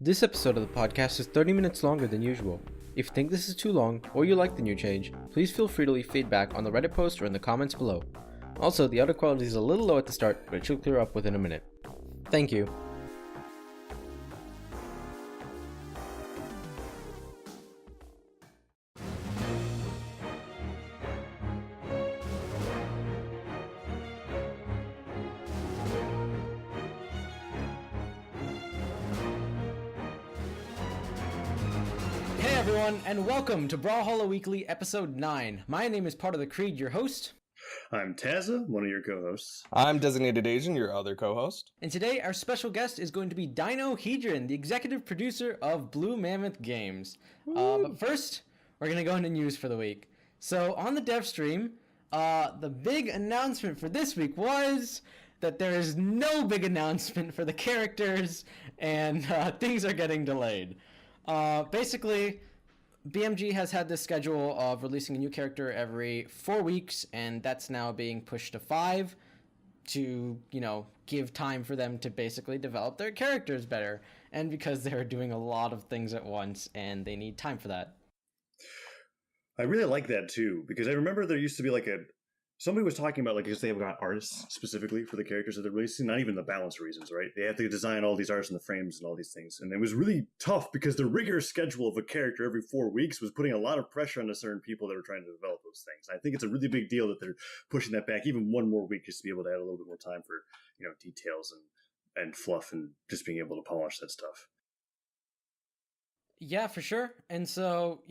This episode of the podcast is 30 minutes longer than usual. If you think this is too long, or you like the new change, please feel free to leave feedback on the Reddit post or in the comments below. Also, the audio quality is a little low at the start, but it should clear up within a minute. Thank you. Hey everyone, and welcome to Brawlhalla Weekly, Episode 9. My name is partofthecreed, your host. I'm Taza, one of your co-hosts. I'm DesignatedAsian, your other co-host. And today, our special guest is going to be Dinohedron, the executive producer of Blue Mammoth Games. But first, we're going to go into news for the week. So, on the dev stream, the big announcement for this week was that there is no big announcement for the characters, and things are getting delayed. Basically, BMG has had this schedule of releasing a new character every 4 weeks, and that's now being pushed to 5 to, give time for them to basically develop their characters better. And because they're doing a lot of things at once, and they need time for that. I really like that too, because I remember there used to be somebody was talking about because they have got artists specifically for the characters that they're releasing, not even the balance reasons, right? They have to design all these artists and the frames and all these things. And it was really tough because the rigorous schedule of a character every 4 weeks was putting a lot of pressure on certain people that were trying to develop those things. I think it's a really big deal that they're pushing that back even one more week just to be able to add a little bit more time for, details and fluff and just being able to polish that stuff. Yeah, for sure. And so,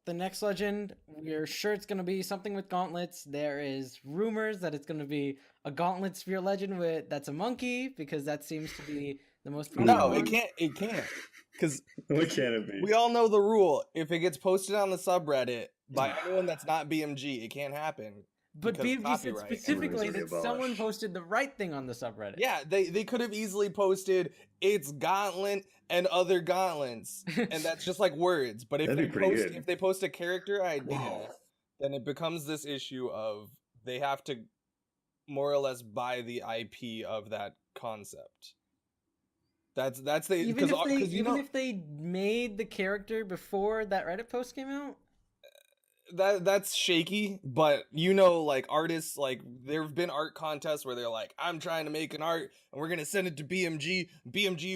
the next legend, we're sure it's going to be something with gauntlets. There is rumors that it's going to be a gauntlet sphere legend that's a monkey, because that seems to be the most No, it can't. Because What can it be? we all know the rule. If it gets posted on the subreddit by anyone that's not BMG, it can't happen. But because BMG said copyright. specifically Everything's that already someone abolished. posted the right thing on the subreddit. Yeah, they could have easily posted it's gauntlet and other gauntlets, and that's just like words. But if That'd be pretty good. if they post a character idea, then it becomes this issue of they have to more or less buy the IP of that concept. That's the Even if they made the character before that Reddit post came out? that's shaky, but artists, there have been art contests where they're like, I'm trying to make an art and we're gonna send it to BMG,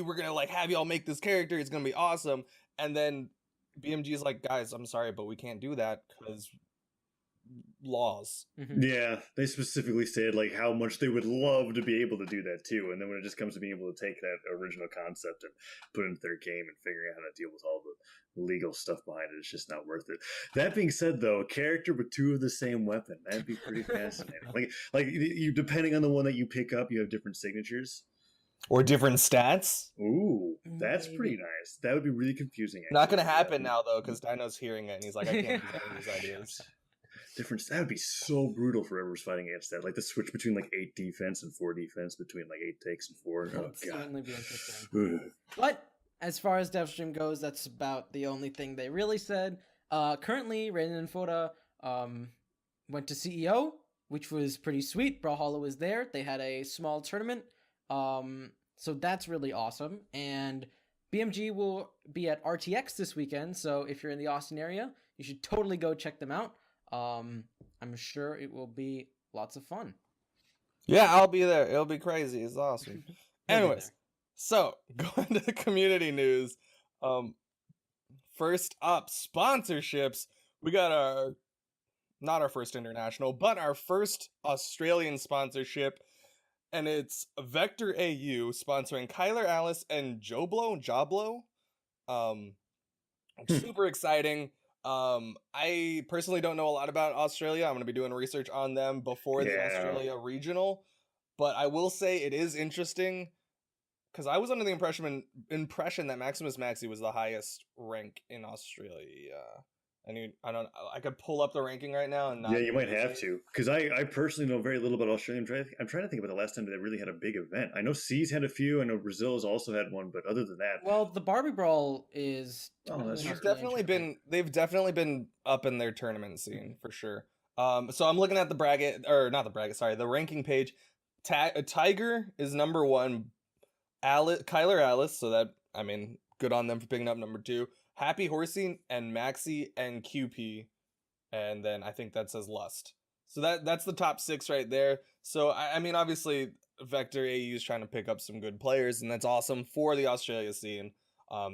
we're gonna have y'all make this character, it's gonna be awesome, and then BMG is like, guys, I'm sorry, but we can't do that because laws. Yeah, they specifically said how much they would love to be able to do that too, and then when it just comes to being able to take that original concept and put it into their game and figuring out how to deal with all the legal stuff behind it, it's just not worth it. That being said, though, a character with two of the same weapon, that'd be pretty fascinating. You depending on the one that you pick up, you have different signatures Or different stats. Ooh, that's pretty nice. That would be really confusing. Not gonna happen now though, because Dino's hearing it and he's like, I can't use any of these ideas. That would be so brutal for whoever's fighting against that. The switch between 8 defense and 4 defense, between 8 takes and 4. That Oh would certainly be interesting. god. But as far as DevStream goes, that's about the only thing they really said. Currently, Raiden and Foda went to CEO, which was pretty sweet. Brawlhalla was there. They had a small tournament. So that's really awesome. And BMG will be at RTX this weekend, so if you're in the Austin area, you should totally go check them out. I'm sure it will be lots of fun. Yeah, I'll be there. It'll be crazy. It's awesome. Anyways, so going to the community news. First up, sponsorships. We got not our first international, but our first Australian sponsorship, and it's Vector AU sponsoring Kyler Alice and Joblo. Super exciting. I personally don't know a lot about Australia. I'm going to be doing research on them before the Australia regional, but I will say it is interesting because I was under the impression that Maximus Maxi was the highest rank in Australia. I could pull up the ranking right now and not. Yeah, you might have to, because I personally know very little about Australia. I'm trying to think about the last time they really had a big event. I know C's had a few. I know Brazil has also had one, but other than that, well, the Barbie Brawl is. That's They've true. definitely been up in their tournament scene for sure. So I'm looking at the the ranking page. Tiger is number 1. Kyler Alice, so that I mean, good on them for picking up number 2. Happy Horsey and Maxi and QP, and then I think that says Lust. So that's the top 6 right there. So I mean, obviously, Vector AU is trying to pick up some good players, and that's awesome for the Australia scene.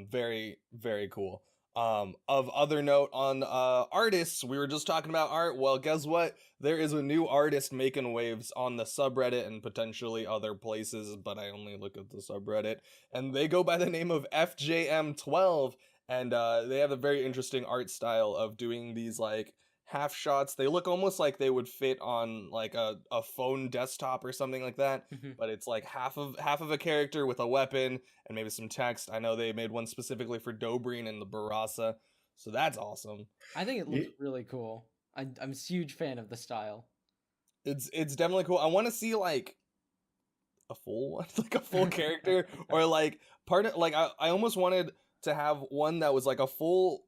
Very, very cool. Of other note on artists, we were just talking about art. Well, guess what? There is a new artist making waves on the subreddit and potentially other places, but I only look at the subreddit. And they go by the name of FJM12, and they have a very interesting art style of doing these like half shots. They look almost like they would fit on like a phone desktop or something like that, but it's like half of a character with a weapon and maybe some text. I know they made one specifically for Dobrein and the Barasa, so that's awesome. I think it looks really cool. I'm a huge fan of the style. It's definitely cool. I want to see like a full one, like a full character, or like part of like I almost wanted to have one that was like a full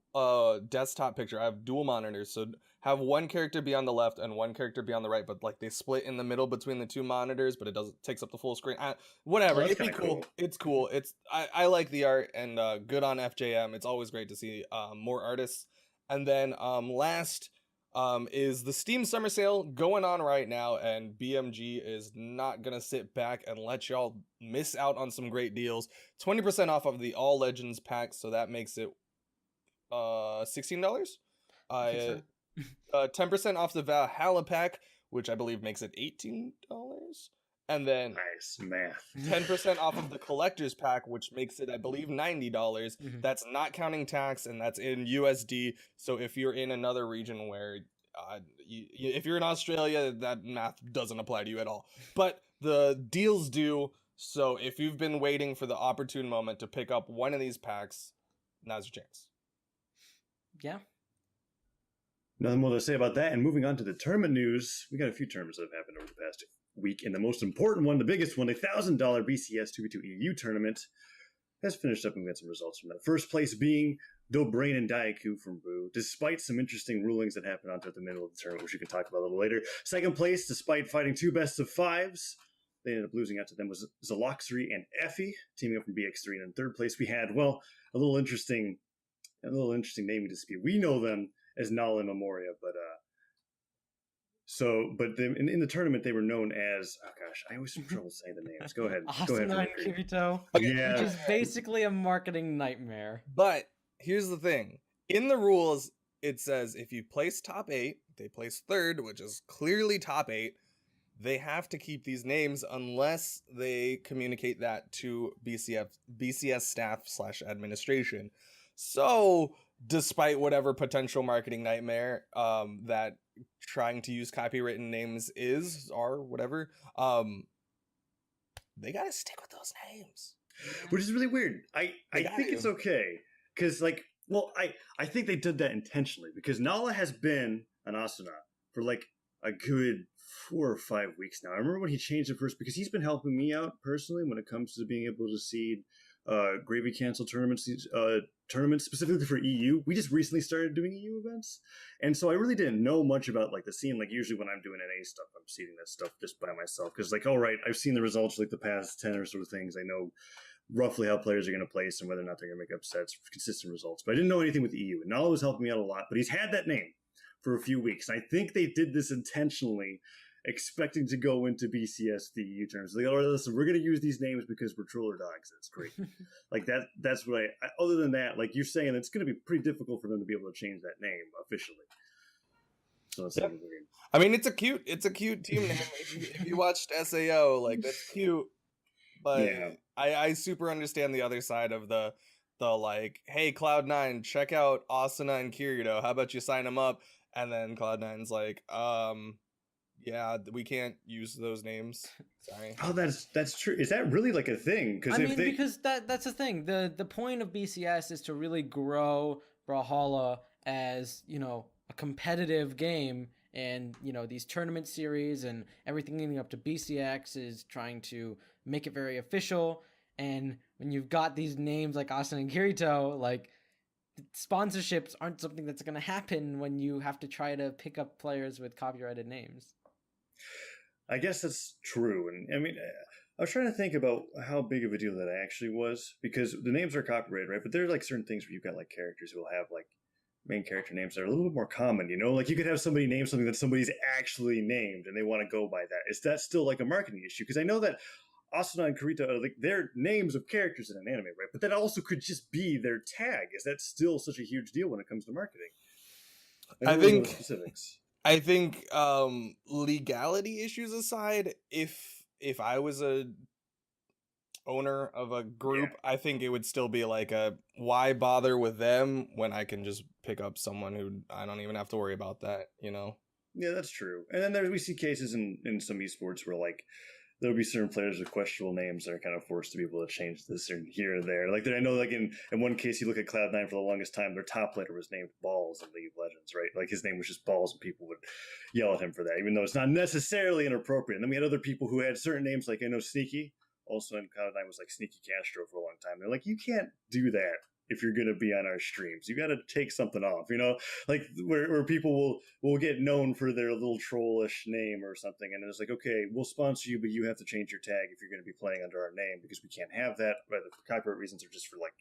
desktop picture. I have dual monitors, so have one character be on the left and one character be on the right, but like they split in the middle between the 2 monitors, but it takes up the full screen. Whatever, it'd be cool. It's cool. I like the art, and good on FJM. It's always great to see more artists. And then last is the Steam Summer Sale going on right now, and BMG is not gonna sit back and let y'all miss out on some great deals. 20% off of the All Legends pack, so that makes it $16. 10% off the Brawlhalla pack, which I believe makes it $18. And then nice math. 10% off of the collector's pack, which makes it, I believe, $90. That's not counting tax, and that's in USD. So if you're in another region where if you're in Australia, that math doesn't apply to you at all. But the deals do. So if you've been waiting for the opportune moment to pick up one of these packs, now's your chance. Yeah. Nothing more to say about that. And moving on to the tournament news, we got a few tournaments that have happened over the past week. And the most important one, the biggest one, the $1,000 BCS 2v2 EU tournament, has finished up, and we got some results from that. First place being Dobrein and Daiku from Boo, despite some interesting rulings that happened onto the middle of the tournament, which we can talk about a little later. Second place, despite fighting 2 best of 5s, they ended up losing out to them, was Zaloxry and Effie, teaming up from BX3. And in third place, we had, well, a little interesting naming dispute. We know them as Nala and Memoria, but in the tournament they were known as, oh gosh, I always have trouble saying the names. Go ahead. Asuna and Kirito. Yeah. Which is basically a marketing nightmare. But here's the thing. In the rules, it says if you place top 8, they place third, which is clearly top 8. They have to keep these names unless they communicate that to BCS staff / administration. So, despite whatever potential marketing nightmare that trying to use copywritten names is, or whatever, they gotta stick with those names. Which is really weird. I think it's okay. Because, like, well, I think they did that intentionally. Because Nala has been an Asuna for, like, a good 4 or 5 weeks now. I remember when he changed it first, because he's been helping me out personally when it comes to being able to seed Gravy Cancel tournaments specifically for EU. We just recently started doing EU events, and so I really didn't know much about like the scene. Like usually when I'm doing NA stuff, I'm seeding that stuff just by myself because like, all right, I've seen the results like the past 10 or so things. I know roughly how players are going to place and whether or not they're going to make upsets, consistent results. But I didn't know anything with the EU, and Nala was helping me out a lot. But he's had that name for a few weeks. I think they did this intentionally, expecting to go into BCS the EU terms. Like, oh, listen, we're going to use these names because we're troller dogs. That's great. Like that's what I other than that, like you're saying, it's going to be pretty difficult for them to be able to change that name officially. So that's weird. I mean, it's a cute team name. If you watched SAO, like that's cute. But yeah. I super understand the other side of the like, hey, Cloud9, check out Asuna and Kirito. How about you sign them up? And then Cloud9's like, yeah, we can't use those names. Sorry. Oh, that's true. Is that really like a thing? Because that's the thing. The point of BCS is to really grow Brawlhalla as, you know, a competitive game, and, you know, these tournament series and everything leading up to BCX is trying to make it very official. And when you've got these names like Asuna and Kirito, like, sponsorships aren't something that's going to happen when you have to try to pick up players with copyrighted names. I guess that's true. And I mean, I was trying to think about how big of a deal that actually was, because the names are copyrighted, right? But there's like certain things where you've got like characters who will have like main character names that are a little bit more common, you know? Like you could have somebody name something that somebody's actually named and they want to go by that. Is that still like a marketing issue? Because I know that Asuna and Kurita are like they're names of characters in an anime, right? But that also could just be their tag. Is that still such a huge deal when it comes to marketing? I don't really know think the specifics. I think legality issues aside, if I was a owner of a group, I think it would still be like a why bother with them when I can just pick up someone who I don't even have to worry about that, you know? Yeah, that's true. And then we see cases in some esports where like there'll be certain players with questionable names that are kind of forced to be able to change this or here or there. Like I know, like in one case, you look at Cloud9 for the longest time, their top laner was named Balls in League of Legends, right? Like his name was just Balls, and people would yell at him for that, even though it's not necessarily inappropriate. And then we had other people who had certain names, like I know Sneaky, also in Cloud9 was like Sneaky Castro for a long time. They're like, you can't do that if you're going to be on our streams. You got to take something off, you know, like where people will get known for their little trollish name or something. And it's like, okay, we'll sponsor you, but you have to change your tag if you're going to be playing under our name, because we can't have that, whether for copyright reasons or just for like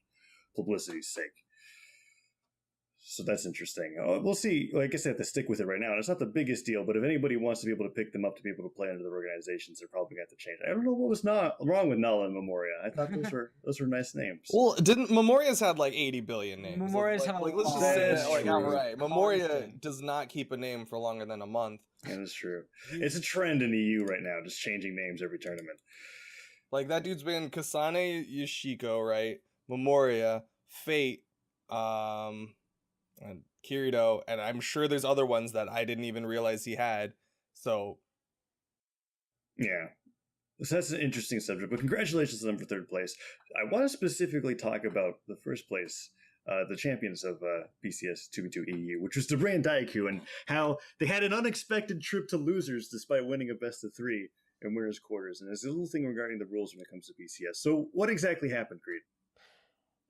publicity's sake. So that's interesting. We'll see. Like I said, to stick with it right now. And it's not the biggest deal, but if anybody wants to be able to pick them up to be able to play under their organizations, they're probably going to have to change. I don't know what was not wrong with Nala and Memoria. I thought those were nice names. Well, didn't Memoria's had like 80 billion names? Memoria's had like let's just That say is that like true. outright. Memoria Constant. does not keep a name for longer than a month. That is true. It's a trend in EU right now, just changing names every tournament. Like that dude's been Kasane Yoshiko, right? Memoria, Fate, and Kirito, and I'm sure there's other ones that I didn't even realize he had. So yeah. So that's an interesting subject, but congratulations to them for third place. I want to specifically talk about the first place, the champions of BCS 2v2 EU, which was Dobrein and Daiku, and how they had an unexpected trip to losers despite winning a best of 3 in winners quarters. And there's a little thing regarding the rules when it comes to BCS. So what exactly happened, Creed?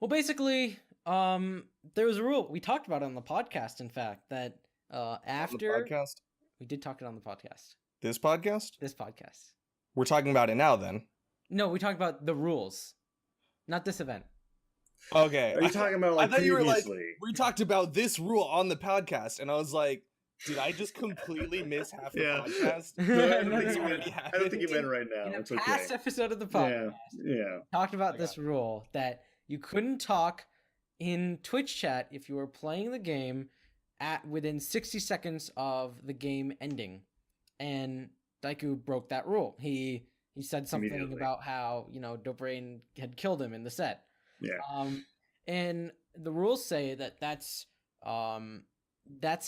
Well, basically, there was a rule we talked about it on the podcast. In fact, that after the podcast? we did talk it on the podcast. This podcast? This podcast. We're talking about it now then. No, we talked about the rules, not this event. Okay. Are you talking about like I thought you were like, previously? we talked about this rule on the podcast, and I was like, did I just completely miss half the podcast? I don't think you meant right now. In a It's past okay. episode of the podcast, Yeah. talked about this rule that you couldn't talk in Twitch chat if you were playing the game at within 60 seconds of the game ending, and Daiku broke that rule. He said something Immediately. about how Dobrein had killed him in the set. Yeah. And the rules say that that's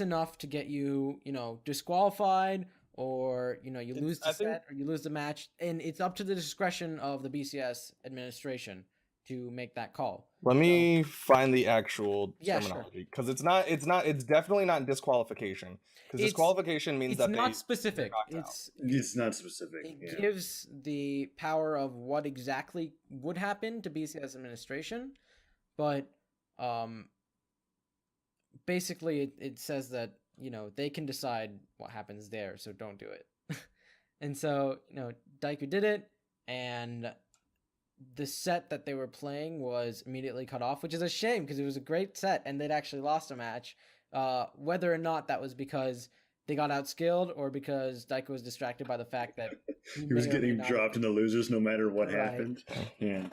enough to get you disqualified, or you lose the set or you lose the match, and it's up to the discretion of the BCS administration to make that call. Let me find the actual Yeah, terminology, because it's definitely not disqualification, because disqualification means It's that not specific. knocked out. It's not specific. It Yeah. gives the power of what exactly would happen to BCS administration, but basically it says that they can decide what happens there, so don't do it. And so Daiku did it, and the set that they were playing was immediately cut off, which is a shame because it was a great set and they'd actually lost a match. Whether or not that was because they got outskilled or because Daiku was distracted by the fact that He was getting dropped in the losers no matter what happened. Yeah.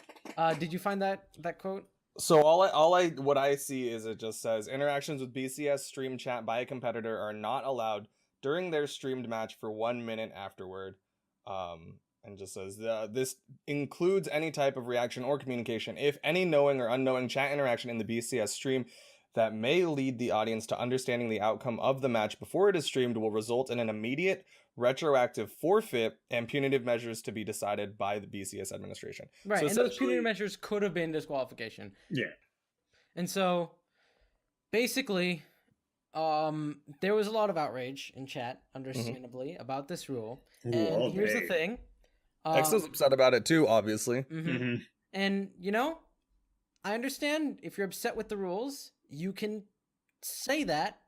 Did you find that quote? So what I see is it just says interactions with BCS stream chat by a competitor are not allowed during their streamed match for 1 minute afterward. And just says this includes any type of reaction or communication, if any knowing or unknowing chat interaction in the BCS stream that may lead the audience to understanding the outcome of the match before it is streamed will result in an immediate retroactive forfeit and punitive measures to be decided by the BCS administration. Right, So and those punitive measures could have been disqualification. Yeah. And so, basically, there was a lot of outrage in chat, understandably, about this rule. Ooh, And all here's the day. thing. Exo's upset about it too, obviously. Mm-hmm. And, I understand if you're upset with the rules, you can say that,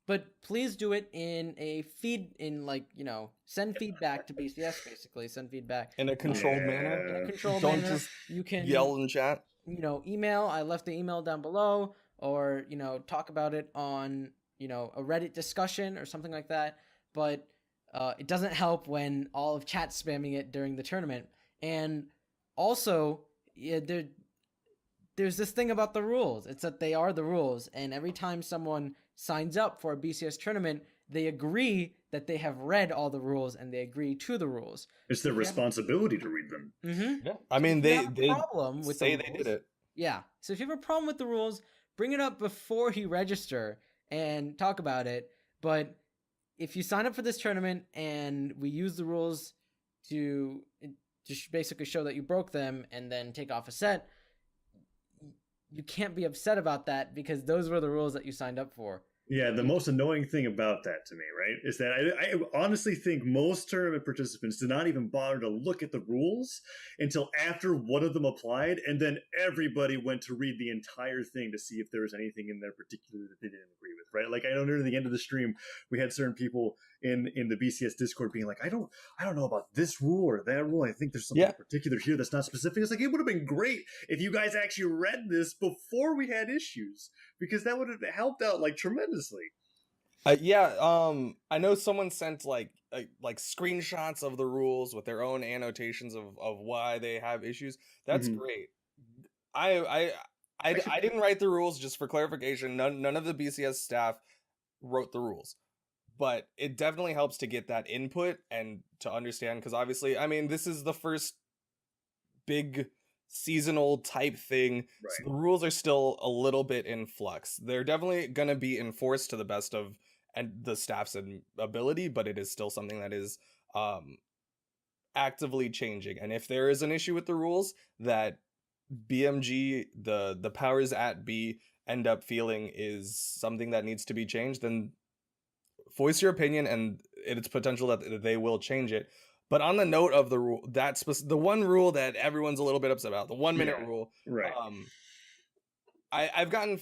but please do it in a send feedback to BCS, basically. Send feedback. In a controlled manner. In a controlled Don't manner. just You can yell in chat. Email. I left the email down below, or, talk about it on, a Reddit discussion or something like that. But it doesn't help when all of chat's spamming it during the tournament. And also, there's this thing about the rules. It's that they are the rules, and every time someone signs up for a BCS tournament, they agree that they have read all the rules and they agree to the rules. It's their responsibility to read them. Mm-hmm. Yeah. I mean, they problem with say the they rules, did it. Yeah. So if you have a problem with the rules, bring it up before you register and talk about it. But if you sign up for this tournament and we use the rules to basically show that you broke them and then take off a set, you can't be upset about that because those were the rules that you signed up for. Yeah, the most annoying thing about that to me, right, is that I honestly think most tournament participants did not even bother to look at the rules until after one of them applied, and then everybody went to read the entire thing to see if there was anything in there particular that they didn't agree with, right? Like, I know near the end of the stream, we had certain people in the BCS Discord being like, I don't know about this rule or that rule. I think there's something in particular here that's not specific. It's like, it would have been great if you guys actually read this before we had issues, because that would have helped out like tremendously. I know someone sent like screenshots of the rules with their own annotations of why they have issues. That's great. I didn't write the rules, just for clarification. None of the BCS staff wrote the rules, but it definitely helps to get that input and to understand, because obviously, I mean, this is the first big seasonal type thing, right. So the rules are still a little bit in flux. They're definitely going to be enforced to the best of the staff's ability, but it is still something that is actively changing. And if there is an issue with the rules that BMG, the powers at B, end up feeling is something that needs to be changed, then voice your opinion, and it's potential that they will change it. But on the note of the rule, the one rule that everyone's a little bit upset about, the 1 minute rule, right? I've gotten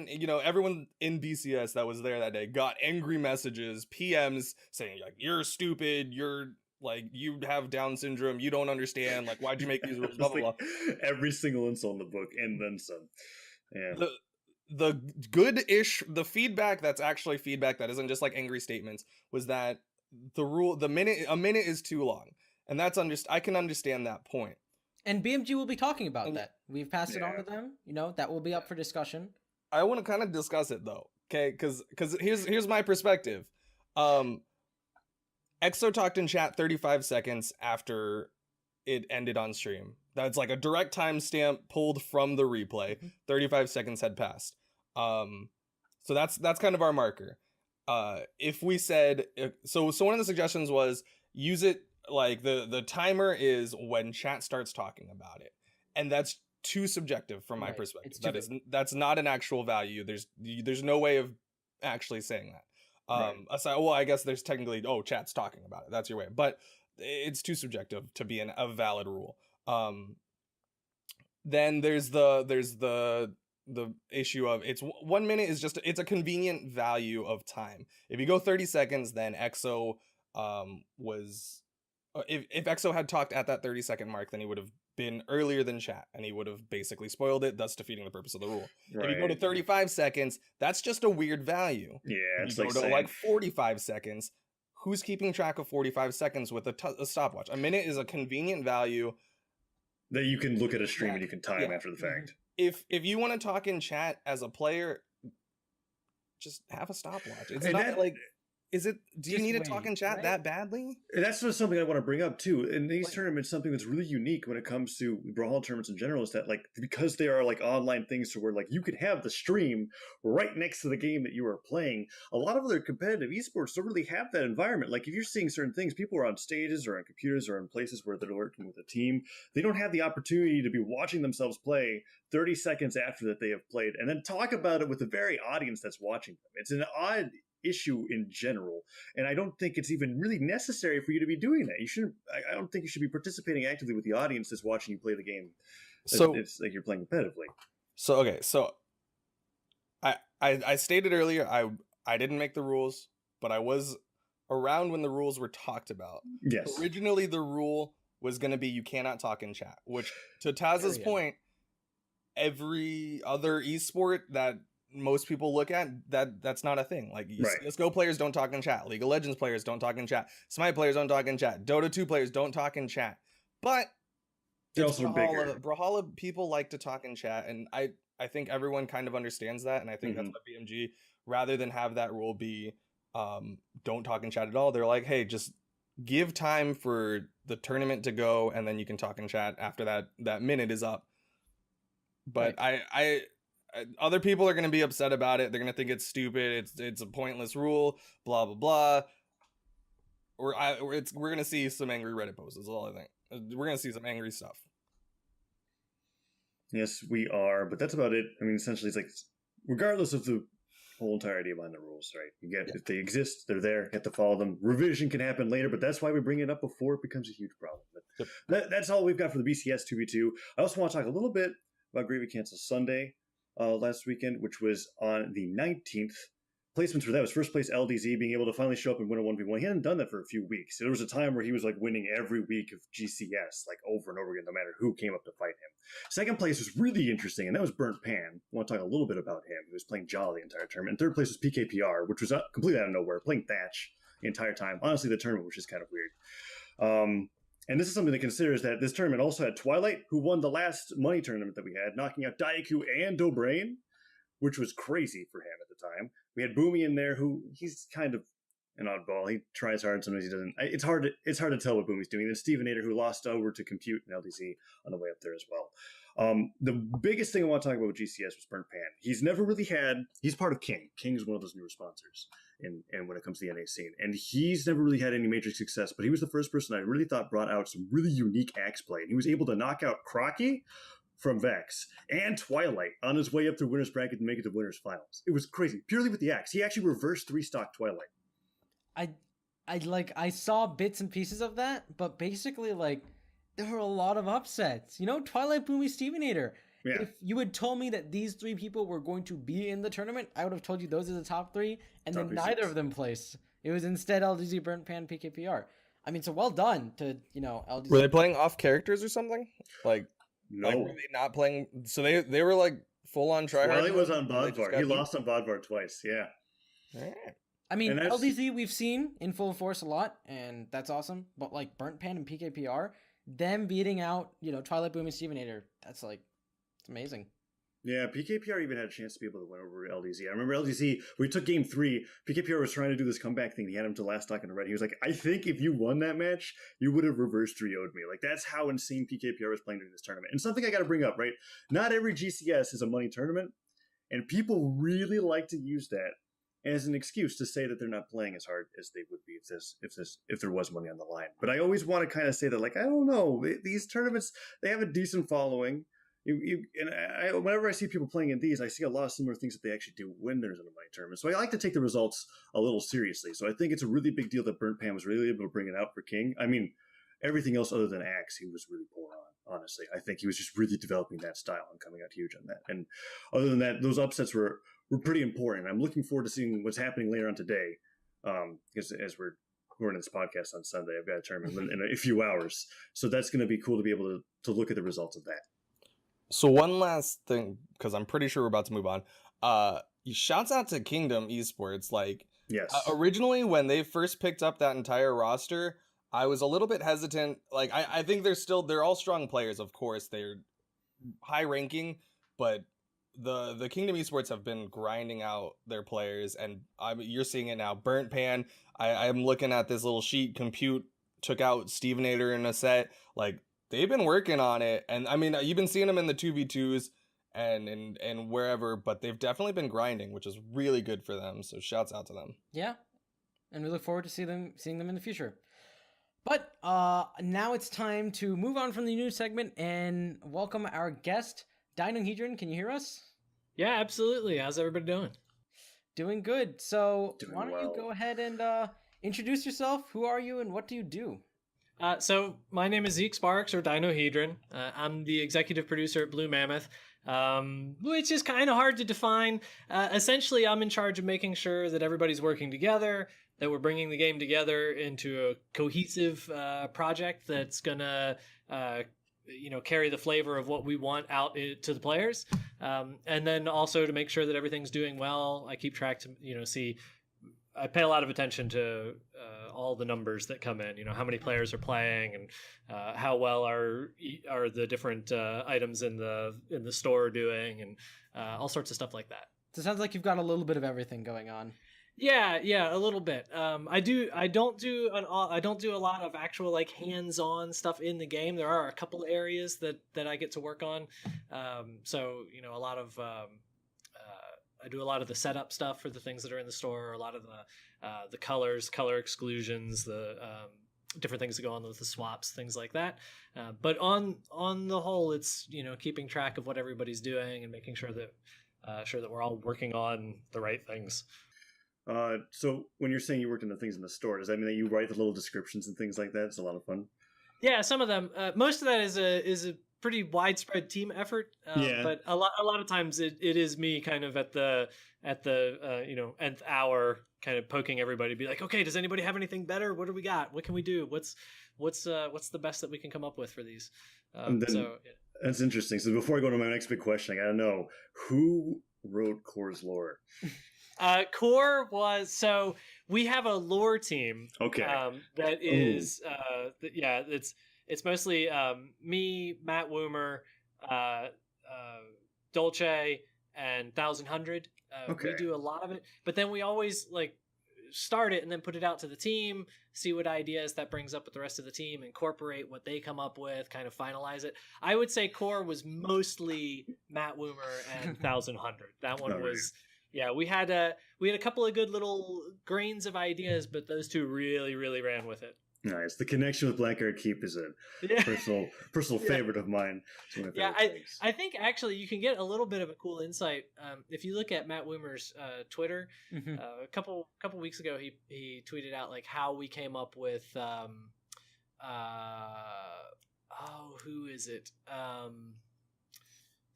everyone in BCS that was there that day got angry messages, PMs saying like, you're stupid, you're like, you have Down syndrome, you don't understand, like, why'd you make these rules, blah, blah, blah. Every single insult in the book, and then some. Yeah. The feedback that's actually feedback that isn't just like angry statements was that a minute is too long, and I can understand that point. And BMG will be talking about that. We've passed it on to them. That will be up for discussion. I want to kind of discuss it though, okay? Because here's my perspective. EXO talked in chat 35 seconds after it ended on stream. That's like a direct timestamp pulled from the replay. 35 seconds had passed. So that's kind of our marker. If we said so one of the suggestions was use it like the timer is when chat starts talking about it, and that's too subjective from my perspective. That's not an actual value. There's no way of actually saying that. Aside, well, I guess there's technically chat's talking about it. That's your way, but it's too subjective to be a valid rule. Then there's the issue of it's 1 minute is just it's a convenient value of time. If you go 30 seconds, then EXO was if EXO had talked at that 30-second mark, then he would have been earlier than chat, and he would have basically spoiled it, thus defeating the purpose of the rule. Right. If you go to 35 seconds, that's just a weird value. Yeah, it's you go to like 45 seconds. Who's keeping track of 45 seconds with a stopwatch? A minute is a convenient value that you can look at a stream and you can time after the fact. If you want to talk in chat as a player, just have a stopwatch. It's not like do you need to talk in chat that badly? And that's just something I want to bring up too. In these tournaments, something that's really unique when it comes to Brawlhalla tournaments in general is that, like, because they are like online things to where like you could have the stream right next to the game that you are playing. A lot of other competitive esports don't really have that environment. Like, if you're seeing certain things, people are on stages or on computers or in places where they're working with a team. They don't have the opportunity to be watching themselves play 30 seconds after that they have played and then talk about it with the very audience that's watching them. It's an odd issue in general, and I don't think it's even really necessary for you to be doing that. You shouldn't. I don't think you should be participating actively with the audience that's watching you play the game. So it's like you're playing competitively. So I stated earlier I didn't make the rules, but I was around when the rules were talked about. Yes. Originally, the rule was going to be you cannot talk in chat, which, to Taza's point, every other esport that most people look at, that's not a thing. Like, CSGO players don't talk in chat. League of Legends players don't talk in chat. Smite players don't talk in chat. Dota 2 players don't talk in chat. But they're also bigger. Brawlhalla people like to talk in chat, and I think everyone kind of understands that, and I think that's what BMG, rather than have that rule be don't talk in chat at all, they're like, hey, just give time for the tournament to go, and then you can talk in chat after that minute is up. But I other people are going to be upset about it. They're going to think it's stupid. It's a pointless rule. Blah blah blah. We're going to see some angry Reddit posts. Is all I think. We're going to see some angry stuff. Yes, we are. But that's about it. I mean, essentially, it's like, regardless of the whole entire idea behind the rules, right? You get if they exist, they're there. You have to follow them. Revision can happen later, but that's why we bring it up before it becomes a huge problem. But that's all we've got for the BCS 2v2. I also want to talk a little bit about Gravy Cancel Sunday last weekend, which was on the 19th. Placements for that was first place LDZ being able to finally show up and win a 1v1. He hadn't done that for a few weeks. There was a time where he was like winning every week of GCS, like over and over again, no matter who came up to fight him. Second place was really interesting, and that was Burnt Pan. I want to talk a little bit about him. He was playing Jolly the entire tournament. And third place was PKPR, which was completely out of nowhere, playing Thatch the entire time. Honestly, the tournament was just kind of weird. And this is something to consider, is that this tournament also had Twilight, who won the last money tournament that we had, knocking out Daiku and Dobrein, which was crazy for him at the time. We had Boomy in there, who he's kind of an oddball. He tries hard, sometimes he doesn't. It's hard to tell what Boomy's doing. And Stevenator, who lost over to Compute and LDZ on the way up there as well. The biggest thing I want to talk about with GCS was Burnt Pan. He's never really he's part of King. King is one of those newer sponsors and when it comes to the NA scene. And he's never really had any major success, but he was the first person I really thought brought out some really unique axe play. And he was able to knock out Crocky from Vex and Twilight on his way up to winners bracket to make it to winners finals. It was crazy, purely with the axe. He actually reversed 3-stock Twilight. I saw bits and pieces of that, but basically, like, there were a lot of upsets. You know, Twilight, Boomy, Stevenator. Yeah. If you had told me that these three people were going to be in the tournament, I would have told you those are the top three, and then neither of them placed. It was instead LDZ, Burnt Pan, PKPR. I mean, so well done to, LDZ. Were they playing off characters or something? Like, no. Like, were they not playing? So they were like full on tryhard. Well, he was on Bodvar. He lost on Bodvar twice. Yeah. Right. I mean, LDZ we've seen in full force a lot, and that's awesome. But like Burnt Pan and PKPR, them beating out, Twilight, Boom, and Stevenator, that's like, it's amazing. Yeah, PKPR even had a chance to be able to win over LDZ. I remember LDZ, we took game 3, PKPR was trying to do this comeback thing. He had him to last stock in a red. He was like, I think if you won that match, you would have reversed 3-0'd me. Like, that's how insane PKPR was playing during this tournament. And something I got to bring up, right? Not every GCS is a money tournament, and people really like to use that as an excuse to say that they're not playing as hard as they would be if there was money on the line. But I always want to kind of say that, like, I don't know, these tournaments, they have a decent following. Whenever I see people playing in these, I see a lot of similar things that they actually do when there's a money tournament. So I like to take the results a little seriously. So I think it's a really big deal that Burnt Pan was really able to bring it out for King. I mean, everything else other than Axe, he was really poor on, honestly. I think he was just really developing that style and coming out huge on that. And other than that, those upsets were pretty important. I'm looking forward to seeing what's happening later on today, because as we're recording this podcast on Sunday, I've got a tournament in a few hours. So that's going to be cool to be able to look at the results of that. So one last thing, because I'm pretty sure we're about to move on. Shouts out to Kingdom Esports. Like, yes. Originally, when they first picked up that entire roster, I was a little bit hesitant. Like, I think they're all strong players, of course. They're high ranking, but the Kingdom Esports have been grinding out their players, and you're seeing it now. Burnt Pan, I'm looking at this little sheet. Compute took out Stevenator in a set. Like, they've been working on it, and I mean, you've been seeing them in the 2v2s and wherever, but they've definitely been grinding, which is really good for them. So shouts out to them. Yeah, and we look forward to seeing them in the future. But now it's time to move on from the news segment and welcome our guest, Dinohedron. Can you hear us? Yeah, absolutely. How's everybody doing? Doing good. So Doing why don't well. you go ahead and introduce yourself? Who are you and what do you do? So my name is Zeke Sparks, or Dinohedron. I'm the executive producer at Blue Mammoth, which is kind of hard to define. Essentially, I'm in charge of making sure that everybody's working together, that we're bringing the game together into a cohesive project that's gonna, carry the flavor of what we want out to the players, and then also to make sure that everything's doing well. I keep track to see. I pay a lot of attention to all the numbers that come in. How many players are playing, and how well are the different items in the store doing, and all sorts of stuff like that. So it sounds like you've got a little bit of everything going on. Yeah, a little bit. I don't do a lot of actual like hands-on stuff in the game. There are a couple areas that I get to work on. So a lot of I do a lot of the setup stuff for the things that are in the store, a lot of the color exclusions, the different things that go on with the swaps, things like that. But on the whole, it's keeping track of what everybody's doing and making sure that we're all working on the right things. So when you're saying you worked on the things in the store, does that mean that you write the little descriptions and things like that? It's a lot of fun. Yeah, some of them. Most of that is a pretty widespread team effort. But a lot of times it is me kind of at the nth hour, kind of poking everybody, be like, okay, does anybody have anything better? What do we got? What can we do? What's the best that we can come up with for these? That's interesting. So before I go to my next big question, I gotta know who wrote Core's lore. Core was, so we have a lore team. Okay. That is it's mostly me, Matt Woomer, Dolce, and 1100. Okay. We do a lot of it, but then we always like start it and then put it out to the team, see what ideas that brings up with the rest of the team, incorporate what they come up with, kind of finalize it. I would say Core was mostly Matt Woomer and 1100. That one was. Yeah, we had a couple of good little grains of ideas, but those two really, really ran with it. Nice. The connection with Blackguard Keep is a personal favorite of mine. I think actually you can get a little bit of a cool insight if you look at Matt Wimmer's Twitter. Mm-hmm. A couple weeks ago, he tweeted out like how we came up with who is it?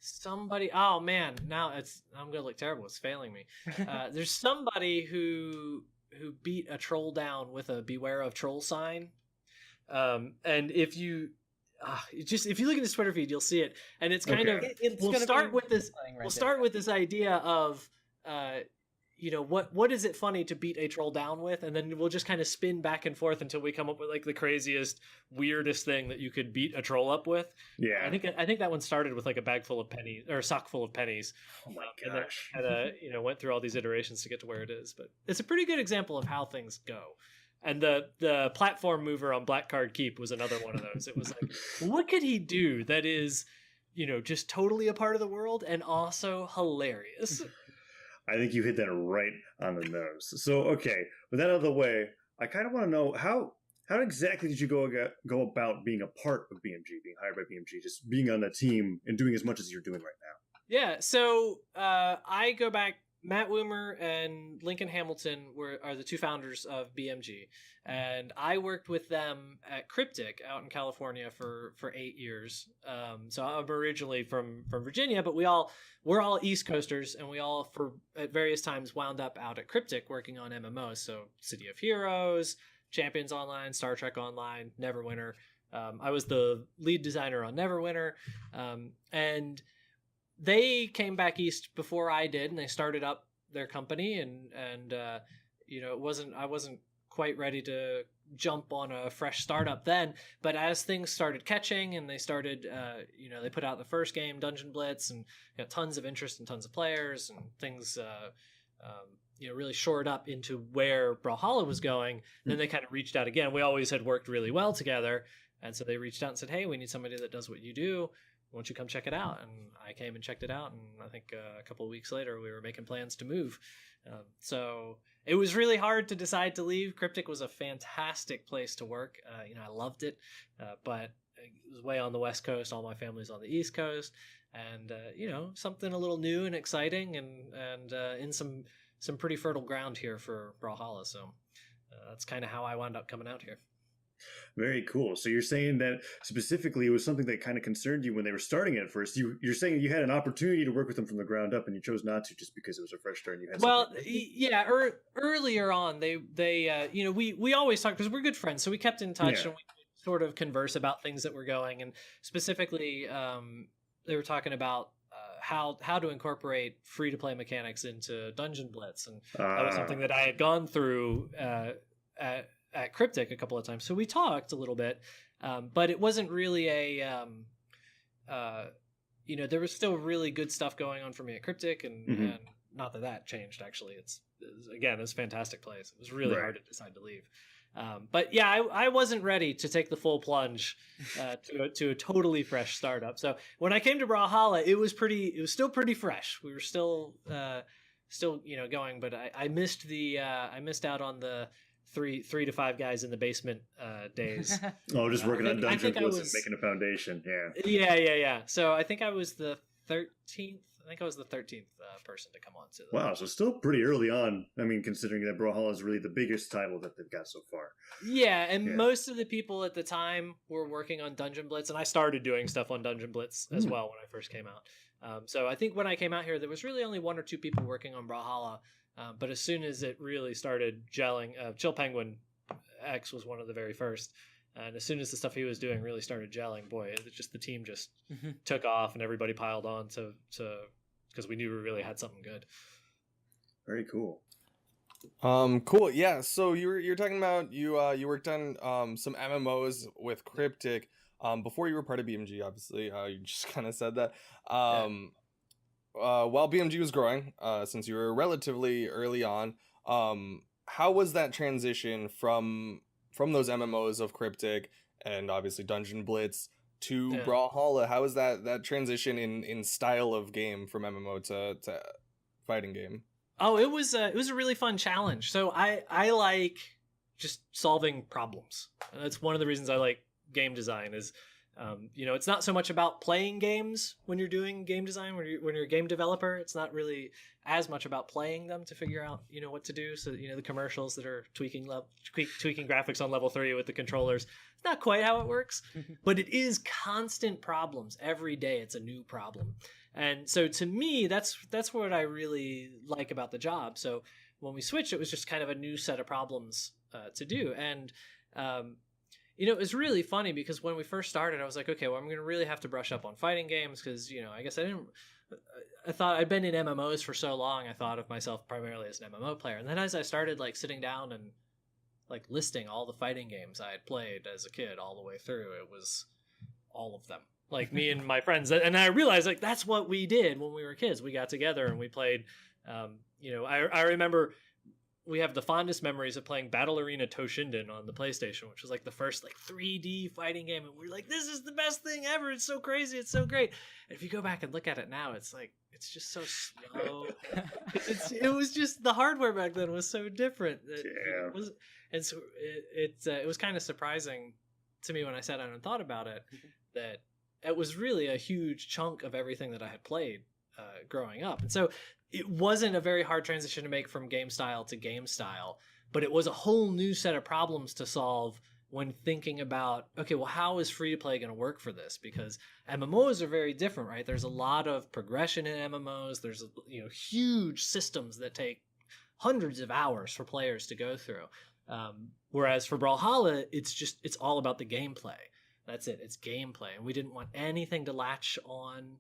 Somebody, oh man, now I'm gonna look terrible. It's failing me. There's somebody who beat a troll down with a "Beware of Troll" sign. And if you look at his Twitter feed, you'll see it. And it's kind of we'll start with this idea of what is it funny to beat a troll down with, and then we'll just kind of spin back and forth until we come up with like the craziest, weirdest thing that you could beat a troll up with. Yeah, I think that one started with like a bag full of pennies or a sock full of pennies. Oh my gosh! And went through all these iterations to get to where it is. But it's a pretty good example of how things go. And the platform mover on Blackguard Keep was another one of those. It was like, what could he do that is, just totally a part of the world and also hilarious? I think you hit that right on the nose. So, okay, with that out of the way, I kind of want to know how exactly did you go about being a part of BMG, being hired by BMG, just being on the team and doing as much as you're doing right now? Yeah, so I go back. Matt Woomer and Lincoln Hamilton are the two founders of BMG, and I worked with them at Cryptic out in California for 8 years. So I'm originally from Virginia, but we're all East Coasters, and we all at various times wound up out at Cryptic working on MMOs. So City of Heroes, Champions Online, Star Trek Online, Neverwinter. I was the lead designer on Neverwinter, and they came back east before I did, and they started up their company, and I wasn't quite ready to jump on a fresh startup then, but as things started catching and they started they put out the first game, Dungeon Blitz, and tons of interest and tons of players, and things really shored up into where Brawlhalla was going. Then they kind of reached out again. We always had worked really well together, and so they reached out and said, hey, we need somebody that does what you do. Why don't you come check it out? And I came and checked it out, and I think a couple of weeks later we were making plans to move. So it was really hard to decide to leave. Cryptic was a fantastic place to work. I loved it, but it was way on the West Coast. All my family's on the East Coast, and something a little new and exciting, and in some pretty fertile ground here for Brawlhalla. So that's kind of how I wound up coming out here. Very cool. So you're saying that specifically it was something that kind of concerned you when they were starting at first. You're saying you had an opportunity to work with them from the ground up, and you chose not to just because it was a fresh start. And you had Well, something. yeah, earlier on, they you know, we always talk because we're good friends, so we kept in touch Yeah. and we sort of converse about things that were going, and specifically, they were talking about how to incorporate free to play mechanics into Dungeon Blitz, and that was something that I had gone through at Cryptic a couple of times. So we talked a little bit, but it wasn't really a you know, there was still really good stuff going on for me at Cryptic, and not that changed actually. It's again, it's a fantastic place. It was really hard to decide to leave. But yeah, I wasn't ready to take the full plunge to a totally fresh startup. So when I came to Brawlhalla, it was still pretty fresh. We were still you know, going, but I missed I missed out on the three to five guys in the basement days. Oh, just working on Dungeon Blitz and was making a foundation. Yeah. Yeah. So I think I was the 13th. I think I was the 13th person to come on to the Wow, so still pretty early on. I mean, considering that Brawlhalla is really the biggest title that they've got so far. Yeah, and most of the people at the time were working on Dungeon Blitz, and I started doing stuff on Dungeon Blitz as well when I first came out. So I think when I came out here, there was really only one or two people working on Brawlhalla. But as soon as it really started gelling, Chill Penguin X was one of the very first. And as soon as the stuff he was doing really started gelling, boy, the team just took off, and everybody piled on to because we knew we really had something good. Very cool. Cool. Yeah. So you're talking about you worked on some MMOs with Cryptic before you were part of BMG. Obviously, you just kind of said that. While BMG was growing, since you were relatively early on, how was that transition from those MMOs of Cryptic and obviously Dungeon Blitz to Brawlhalla? How was that transition in style of game from MMO to fighting game? Oh, it was a really fun challenge. So I like just solving problems. That's one of the reasons I like game design is, you know, it's not so much about playing games when you're doing game design, when you're a game developer. It's not really as much about playing them to figure out, you know, what to do. So, you know, the commercials that are tweaking graphics on level 3 with the controllers. It's not quite how it works, but it is constant problems. Every day it's a new problem. And so to me, that's what I really like about the job. So when we switched, it was just kind of a new set of problems to do. And, you know, it was really funny because when we first started, I was like, okay, well, I'm going to really have to brush up on fighting games because, you know, I guess I thought I'd been in MMOs for so long. I thought of myself primarily as an MMO player. And then as I started like sitting down and like listing all the fighting games I had played as a kid all the way through, it was all of them. Like me and my friends. And I realized like that's what we did when we were kids. We got together and we played, you know, I remember we have the fondest memories of playing Battle Arena Toshinden on the PlayStation, which was like the first like 3D fighting game. And we're like, this is the best thing ever. It's so crazy. It's so great. And if you go back and look at it now, it's like, it's just so slow. It was just the hardware back then was so different. And so it was kind of surprising to me when I sat down and thought about it, that it was really a huge chunk of everything that I had played growing up. And so it wasn't a very hard transition to make from game style to game style, but it was a whole new set of problems to solve when thinking about, okay, well, how is free to play going to work for this? Because MMOs are very different, right? There's a lot of progression in MMOs. There's, you know, huge systems that take hundreds of hours for players to go through. Whereas for Brawlhalla, it's all about the gameplay. That's it. It's gameplay. And we didn't want anything to latch on,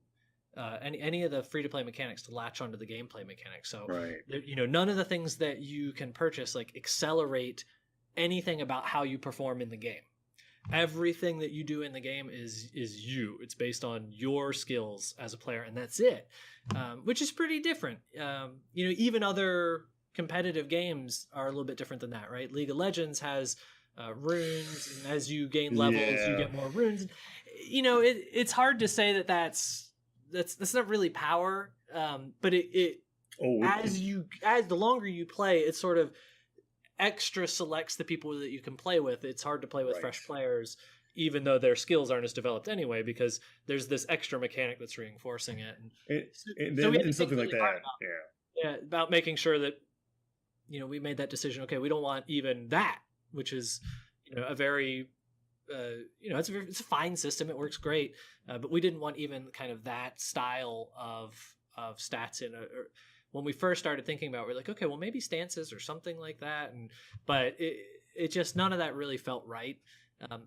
any of the free-to-play mechanics to latch onto the gameplay mechanics. So, you know, none of the things that you can purchase, like, accelerate anything about how you perform in the game. Everything that you do in the game is you. It's based on your skills as a player, and that's it, which is pretty different. You know, even other competitive games are a little bit different than that, right? League of Legends has runes, and as you gain levels, you get more runes. You know, it's hard to say that's not really power, but as the longer you play, it sort of extra selects the people that you can play with. It's hard to play with fresh players, even though their skills aren't as developed anyway, because there's this extra mechanic that's reinforcing it. And something like that, about making sure that, you know, we made that decision. Okay, we don't want even that, which is, you know, a very it's a fine system. It works great, but we didn't want even kind of that style of stats in it. When we first started thinking about it, we're like, okay, well maybe stances or something like that, but it just, none of that really felt right.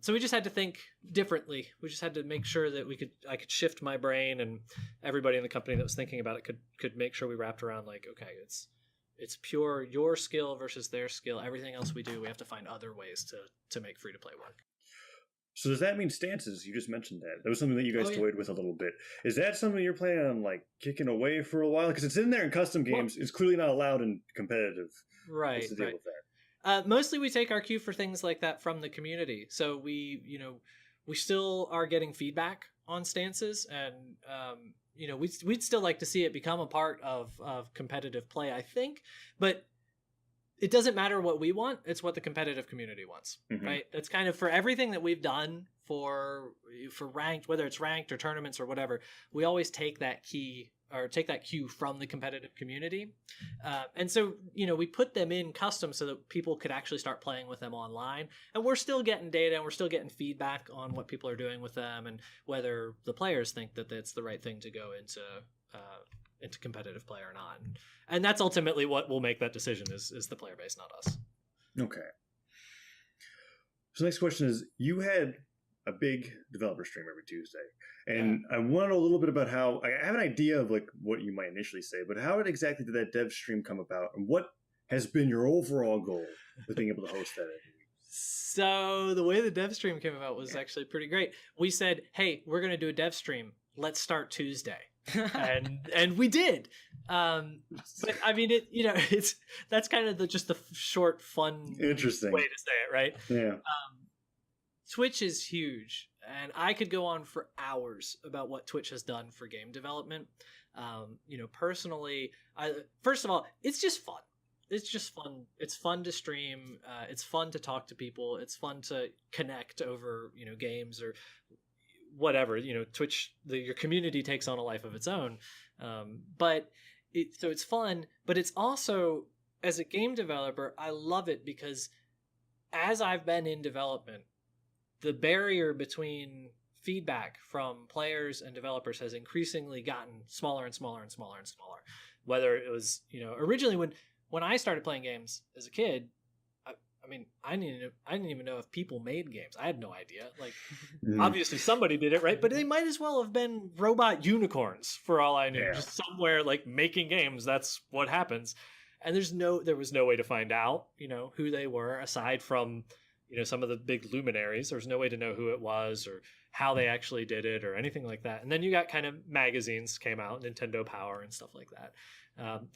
So we just had to think differently. We just had to make sure that I could shift my brain, and everybody in the company that was thinking about it could make sure we wrapped around like, okay, it's pure your skill versus their skill. Everything else we do, we have to find other ways to make free to play work. So does that mean stances? You just mentioned that. That was something that you guys toyed with a little bit. Is that something you're planning on like kicking away for a while? Because it's in there in custom games. It's clearly not allowed in competitive. Right. What's the deal with that? Mostly we take our cue for things like that from the community. So we still are getting feedback on stances, and we'd still like to see it become a part of competitive play, I think, but it doesn't matter what we want. It's what the competitive community wants, right? That's kind of for everything that we've done for ranked, whether it's ranked or tournaments or whatever, we always take that cue from the competitive community. And so, we put them in custom so that people could actually start playing with them online. And we're still getting data and we're still getting feedback on what people are doing with them and whether the players think that it's the right thing to go into competitive play or not. And that's ultimately what will make that decision is the player base, not us. Okay. So next question is, you had a big developer stream every Tuesday. And I want to know a little bit about how, I have an idea of like what you might initially say, but how exactly did that dev stream come about? And what has been your overall goal with being able to host that every week? So the way the dev stream came about was actually pretty great. We said, hey, we're going to do a dev stream. Let's start Tuesday. and we did. But I mean, that's kind of just the short, fun, interesting way to say it, right? Yeah. Twitch is huge, and I could go on for hours about what Twitch has done for game development. Personally, first of all, it's just fun. It's just fun. It's fun to stream. It's fun to talk to people. It's fun to connect over, games or whatever. Twitch, your community takes on a life of its own. So it's fun, but it's also, as a game developer, I love it because as I've been in development, the barrier between feedback from players and developers has increasingly gotten smaller and smaller and smaller and smaller. Whether it was, originally when I started playing games as a kid, I didn't even know if people made games. I had no idea. Like, obviously somebody did it, right? But they might as well have been robot unicorns for all I knew. Yeah. Just somewhere like making games. That's what happens. And there was no way to find out, who they were aside from, some of the big luminaries. There was no way to know who it was or how they actually did it or anything like that. And then you got kind of magazines came out, Nintendo Power and stuff like that.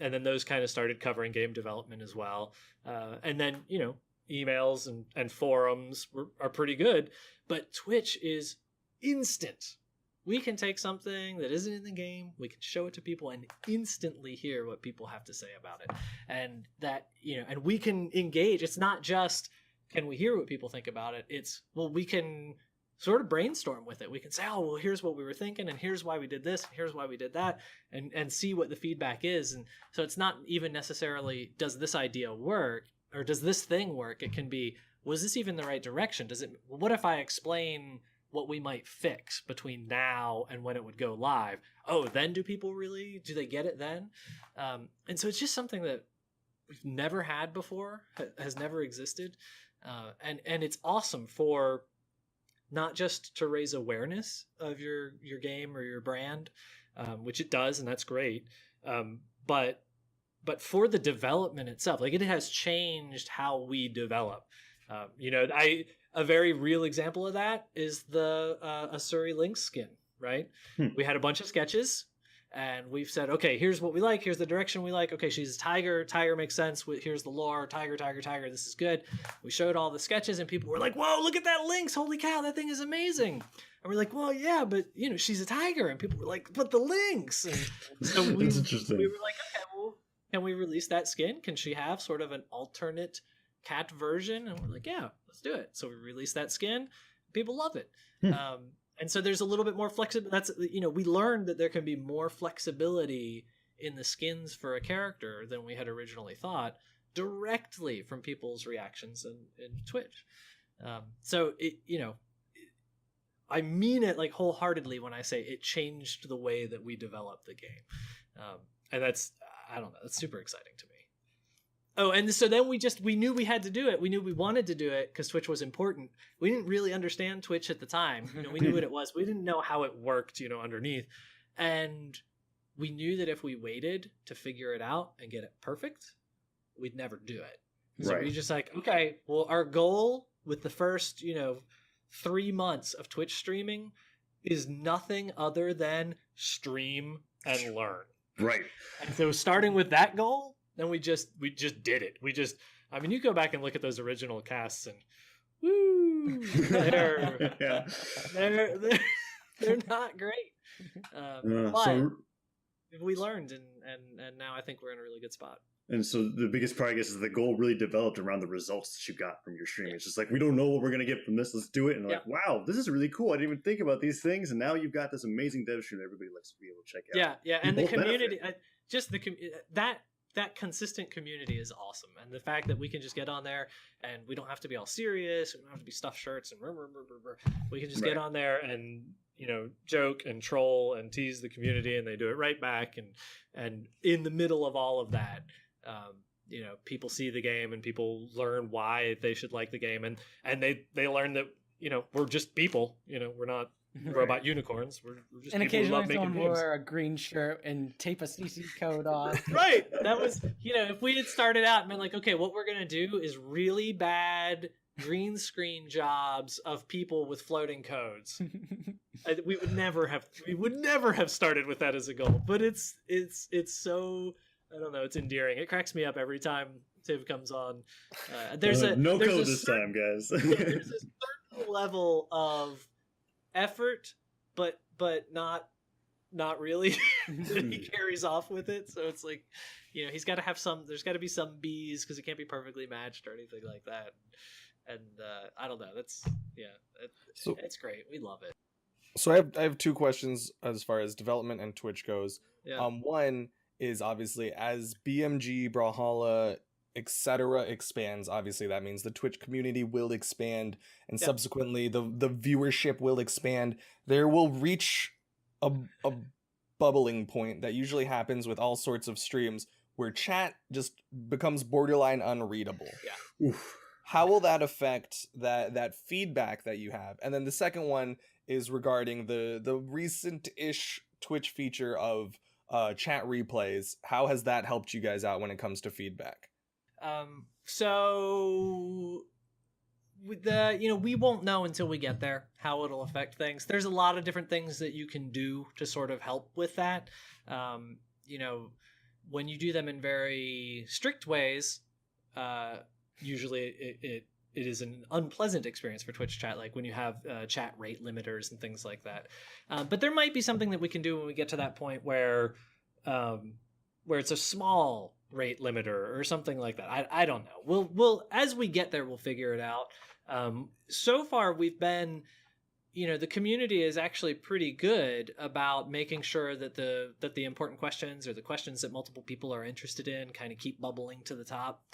And then those kind of started covering game development as well. And then, emails and forums are pretty good, but Twitch is instant. We can take something that isn't in the game, we can show it to people and instantly hear what people have to say about it. And that, and we can engage. It's not just, can we hear what people think about it? It's, well, we can sort of brainstorm with it. We can say, oh, well, here's what we were thinking, and here's why we did this, and here's why we did that, and see what the feedback is. And so it's not even necessarily, does this idea work? Or does this thing work? It can be, was this even the right direction? What if I explain what we might fix between now and when it would go live? Oh, then do they get it then? And so it's just something that we've never had before, has never existed. And it's awesome for not just to raise awareness of your game or your brand, which it does, and that's great. But for the development itself, like, it has changed how we develop. A very real example of that is the Asuri Lynx skin, right? We had a bunch of sketches, and we've said, okay, here's what we like, here's the direction we like. Okay, she's a tiger. Tiger makes sense. Here's the lore. Tiger. This is good. We showed all the sketches, and people were like, whoa, look at that lynx. Holy cow, that thing is amazing. And we're like, well, yeah, but she's a tiger. And people were like, but the lynx. And so That's interesting. We were like, okay, well, can we release that skin? Can she have sort of an alternate cat version? And we're like, yeah, let's do it. So we released that skin. People love it. And so there's a little bit more flexibility. We learned that there can be more flexibility in the skins for a character than we had originally thought, directly from people's reactions in Twitch. So I mean it like wholeheartedly when I say it changed the way that we develop the game. And that's, I don't know, that's super exciting to me. Oh, and so then we knew we had to do it. We knew we wanted to do it because Twitch was important. We didn't really understand Twitch at the time. We knew what it was. We didn't know how it worked, underneath. And we knew that if we waited to figure it out and get it perfect, we'd never do it. So we just like, okay, well, our goal with the first, 3 months of Twitch streaming is nothing other than stream and learn. Right. And so starting with that goal, then we just did it. You go back and look at those original casts and woo, they're not great. But we learned and now I think we're in a really good spot. And so the biggest part, I guess, is the goal really developed around the results that you got from your stream. It's just like, we don't know what we're going to get from this. Let's do it. And like, wow, this is really cool. I didn't even think about these things. And now you've got this amazing dev stream that everybody likes to be able to check out. Yeah. And the community, that consistent community is awesome. And the fact that we can just get on there and we don't have to be all serious. We don't have to be stuffed shirts and we can just get on there and, joke and troll and tease the community, and they do it right back. And in the middle of all of that, people see the game and people learn why they should like the game, and they learn that we're just people. We're not robot unicorns. We're just and people who love occasionally making someone games. wear a green shirt and tape a CC code on. Right. That was if we had started out and been like, okay, what we're gonna do is really bad green screen jobs of people with floating codes. we would never have started with that as a goal. But it's so, I don't know, it's endearing. It cracks me up every time Tiv comes on. There's no there's code this time, guys. There's a certain level of effort, but not really that he carries off with it. So it's like, he's got to have there's got to be some B's because it can't be perfectly matched or anything like that. And I don't know. It's great. We love it. So I have two questions as far as development and Twitch goes. Yeah. One is obviously as BMG, Brawlhalla, etc. expands, obviously that means the Twitch community will expand, and subsequently the viewership will expand. There will reach a bubbling point that usually happens with all sorts of streams where chat just becomes borderline unreadable. Yeah. Oof. How will that affect that feedback that you have? And then the second one is regarding the recent-ish Twitch feature of chat replays. How has that helped you guys out when it comes to feedback? So with we won't know until we get there how it'll affect things. There's a lot of different things that you can do to sort of help with that. When you do them in very strict ways, usually it is an unpleasant experience for Twitch chat, like when you have chat rate limiters and things like that. But there might be something that we can do when we get to that point where it's a small rate limiter or something like that. I don't know. We'll as we get there, we'll figure it out. So far, we've been, the community is actually pretty good about making sure that the important questions or the questions that multiple people are interested in kind of keep bubbling to the top.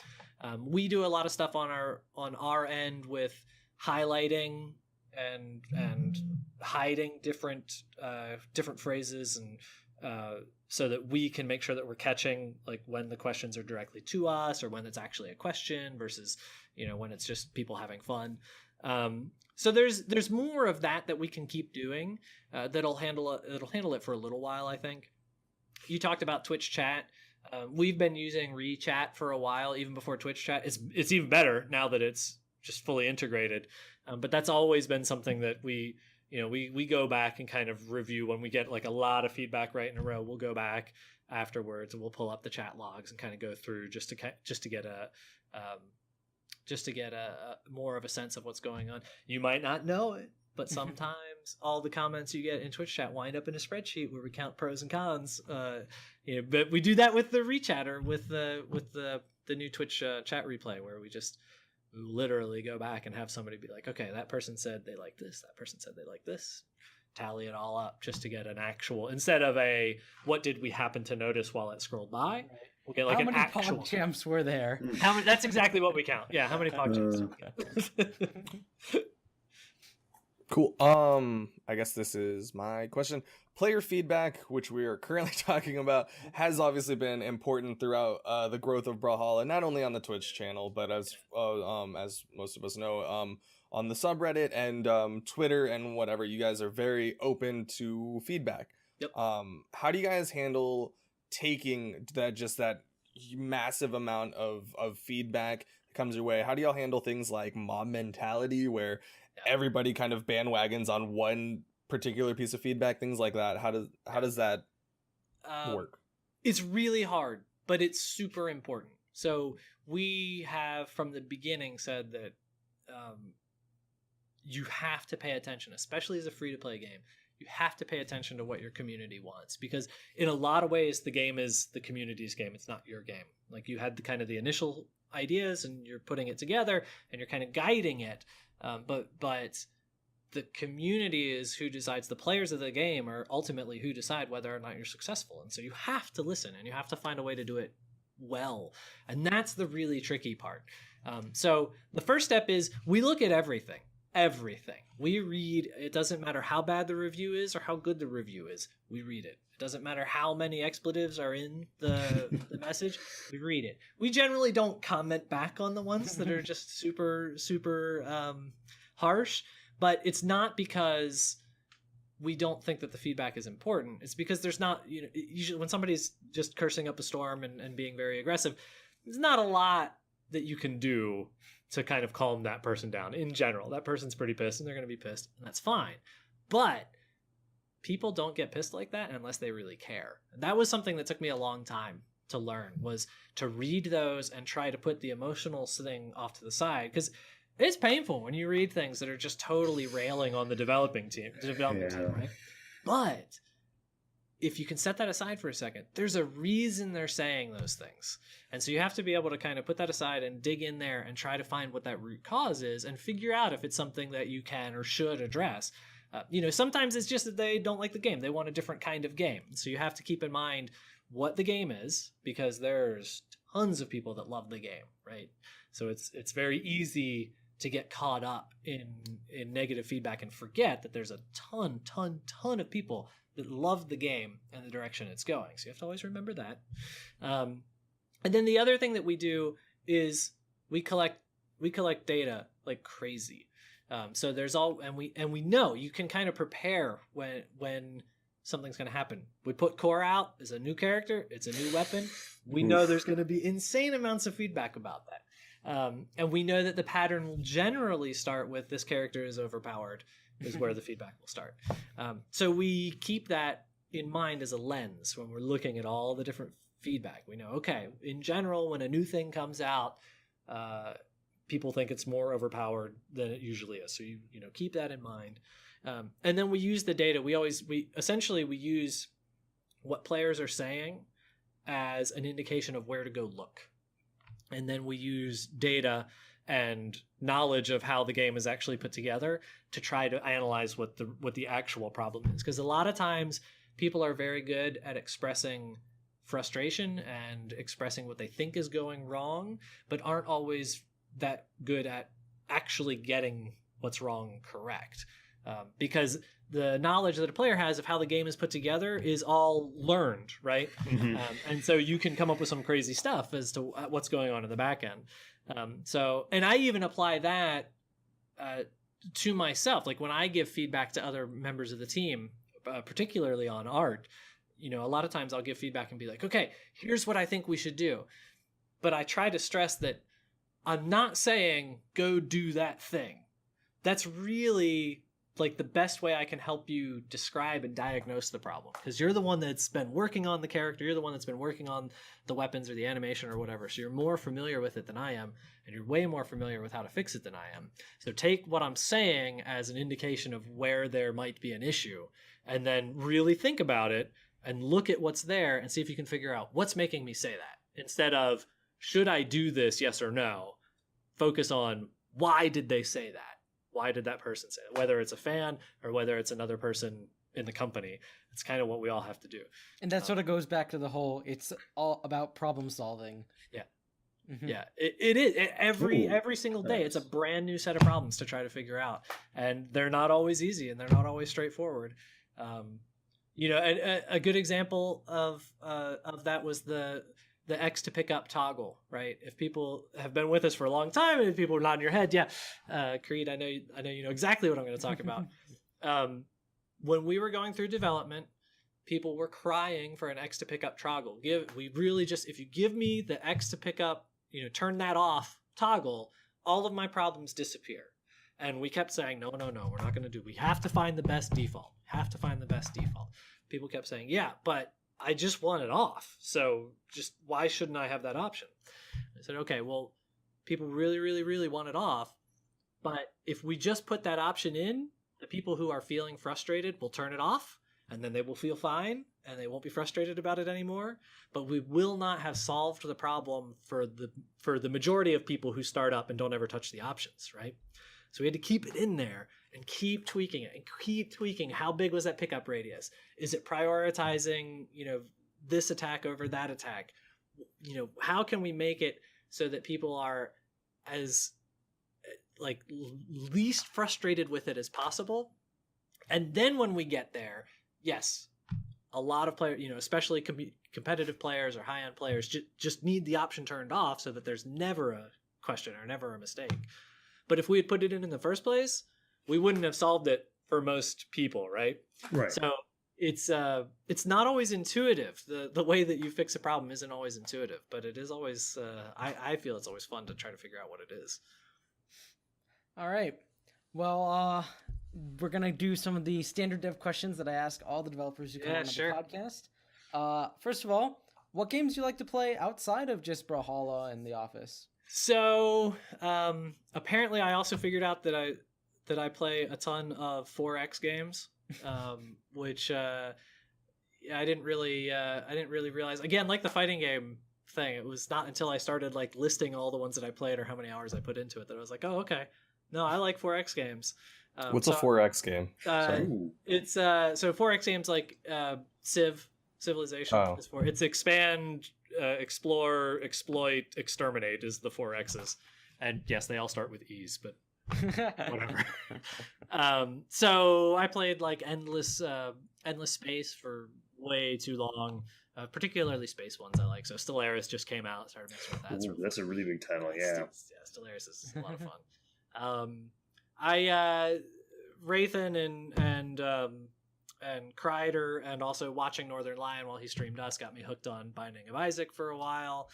We do a lot of stuff on our end with highlighting and hiding different phrases and so that we can make sure that we're catching like when the questions are directly to us or when it's actually a question versus when it's just people having fun. So there's more of that we can keep doing that'll handle it for a little while. I think you talked about Twitch chat. We've been using ReChat for a while, even before Twitch chat. It's even better now that it's just fully integrated. But that's always been something that we go back and kind of review when we get like a lot of feedback right in a row. We'll go back afterwards and we'll pull up the chat logs and kind of go through just to get a more of a sense of what's going on. You might not know it, but sometimes all the comments you get in Twitch chat wind up in a spreadsheet where we count pros and cons. But we do that with the rechatter with the new Twitch chat replay, where we just literally go back and have somebody be like, okay, that person said they like this, that person said they like this, tally it all up just to get an actual, instead of a what did we happen to notice while it scrolled by. We'll get like how an many actual pog champs were there? How many, that's exactly what we count. Yeah, how many pog champs? Cool. I guess this is my question. Player feedback, which we are currently talking about, has obviously been important throughout the growth of Brawlhalla, not only on the Twitch channel, but as most of us know, on the subreddit and Twitter and whatever. You guys are very open to feedback. Yep. How do you guys handle taking that massive amount of feedback that comes your way? How do y'all handle things like mob mentality, where everybody kind of bandwagons on one particular piece of feedback, things like that? How does that work? It's really hard, but it's super important. So we have from the beginning said that you have to pay attention, especially as a free-to-play game. You have to pay attention to what your community wants, because in a lot of ways the game is the community's game. It's not your game. Like, you had the initial ideas and you're putting it together and you're kind of guiding it. But the community is who decides. The players of the game are ultimately who decide whether or not you're successful. And so you have to listen and you have to find a way to do it well. And that's the really tricky part. So the first step is we look at everything. We read. It doesn't matter how bad the review is or how good the review is. We read it. It doesn't matter how many expletives are in the message. We read it. We generally don't comment back on the ones that are just super harsh, but it's not because we don't think that the feedback is important. It's because there's not, usually when somebody's just cursing up a storm and being very aggressive, there's not a lot that you can do to kind of calm that person down. In general, that person's pretty pissed and they're going to be pissed, and that's fine. But people don't get pissed like that unless they really care. That was something that took me a long time to learn, was to read those and try to put the emotional thing off to the side, because it's painful when you read things that are just totally railing on the development team, right? But if you can set that aside for a second, there's a reason they're saying those things. And so you have to be able to kind of put that aside and dig in there and try to find what that root cause is and figure out if it's something that you can or should address. Sometimes it's just that they don't like the game. They want a different kind of game. So you have to keep in mind what the game is, because there's tons of people that love the game, right? So it's very easy to get caught up in negative feedback and forget that there's a ton of people that love the game and the direction it's going. So you have to always remember that. And then the other thing that we do is we collect data like crazy. So there's we know you can kind of prepare when something's going to happen. We put Core out as a new character. It's a new weapon. We know there's going to be insane amounts of feedback about that. And we know that the pattern will generally start with this character is overpowered, is where the feedback will start. So we keep that in mind as a lens when we're looking at all the different feedback. We know, okay, in general, when a new thing comes out, people think it's more overpowered than it usually is. So you keep that in mind. And then we use the data. We use what players are saying as an indication of where to go look. And then we use data and knowledge of how the game is actually put together to try to analyze what the actual problem is. Because a lot of times people are very good at expressing frustration and expressing what they think is going wrong, but aren't always that good at actually getting what's wrong correct. Because the knowledge that a player has of how the game is put together is all learned, right? Mm-hmm. And so you can come up with some crazy stuff as to what's going on in the back end. And I even apply that to myself. Like when I give feedback to other members of the team, particularly on art, a lot of times I'll give feedback and be like, okay, here's what I think we should do. But I try to stress that I'm not saying go do that thing. That's really like the best way I can help you describe and diagnose the problem, because you're the one that's been working on the character. You're the one that's been working on the weapons or the animation or whatever. So you're more familiar with it than I am, and you're way more familiar with how to fix it than I am. So take what I'm saying as an indication of where there might be an issue, and then really think about it and look at what's there and see if you can figure out what's making me say that. Instead of, should I do this, yes or no? Focus on, why did they say that? Why did that person say it? Whether it's a fan or whether it's another person in the company, it's kind of what we all have to do. And that sort of goes back to the whole, it's all about problem solving. Yeah. Yeah, it is. Every single day, nice. it's a brand new set of problems to try to figure out, and they're not always easy, and they're not always straightforward. A good example of that was the X to pick up toggle, right? If people have been with us for a long time, and if people are nodding your head, Creed, I know you know exactly what I'm going to talk about. When we were going through development, people were crying for an X to pick up toggle. If you give me the X to pick up, turn that off toggle, all of my problems disappear. And we kept saying, no, we're not going to do. We have to find the best default. People kept saying, yeah, but I just want it off. So just why shouldn't I have that option? I said, okay, well, people really, really, really want it off. But if we just put that option in, the people who are feeling frustrated will turn it off, and then they will feel fine and they won't be frustrated about it anymore. But we will not have solved the problem for the majority of people who start up and don't ever touch the options, right? So we had to keep it in there and keep tweaking it and keep tweaking. How big was that pickup radius? Is it prioritizing, this attack over that attack? How can we make it so that people are as least frustrated with it as possible? And then when we get there, yes, a lot of players, especially competitive players or high-end players, just need the option turned off so that there's never a question or never a mistake. But if we had put it in the first place, we wouldn't have solved it for most people, right? Right. So it's not always intuitive. The way that you fix a problem isn't always intuitive, but it is always. I feel it's always fun to try to figure out what it is. All right. Well, we're gonna do some of the standard dev questions that I ask all the developers who come on the podcast. First of all, what games do you like to play outside of just Brawlhalla and The Office? So apparently, I also figured out that I play a ton of 4X games, which I didn't really realize. Again, like the fighting game thing, it was not until I started listing all the ones that I played or how many hours I put into it that I was like, oh, okay, no, I like 4X games. What's a 4X game? It's so 4X games like Civilization. Oh. It's expand, explore, exploit, exterminate is the 4X's, and yes, they all start with E's, but whatever. So I played endless space for way too long. Particularly space ones I like. So Stellaris just came out. Started messing with that. Ooh, that's a really big title. Yeah. Stellaris is a lot of fun. Rathan and Kreider and also watching Northern Lion while he streamed us got me hooked on Binding of Isaac for a while.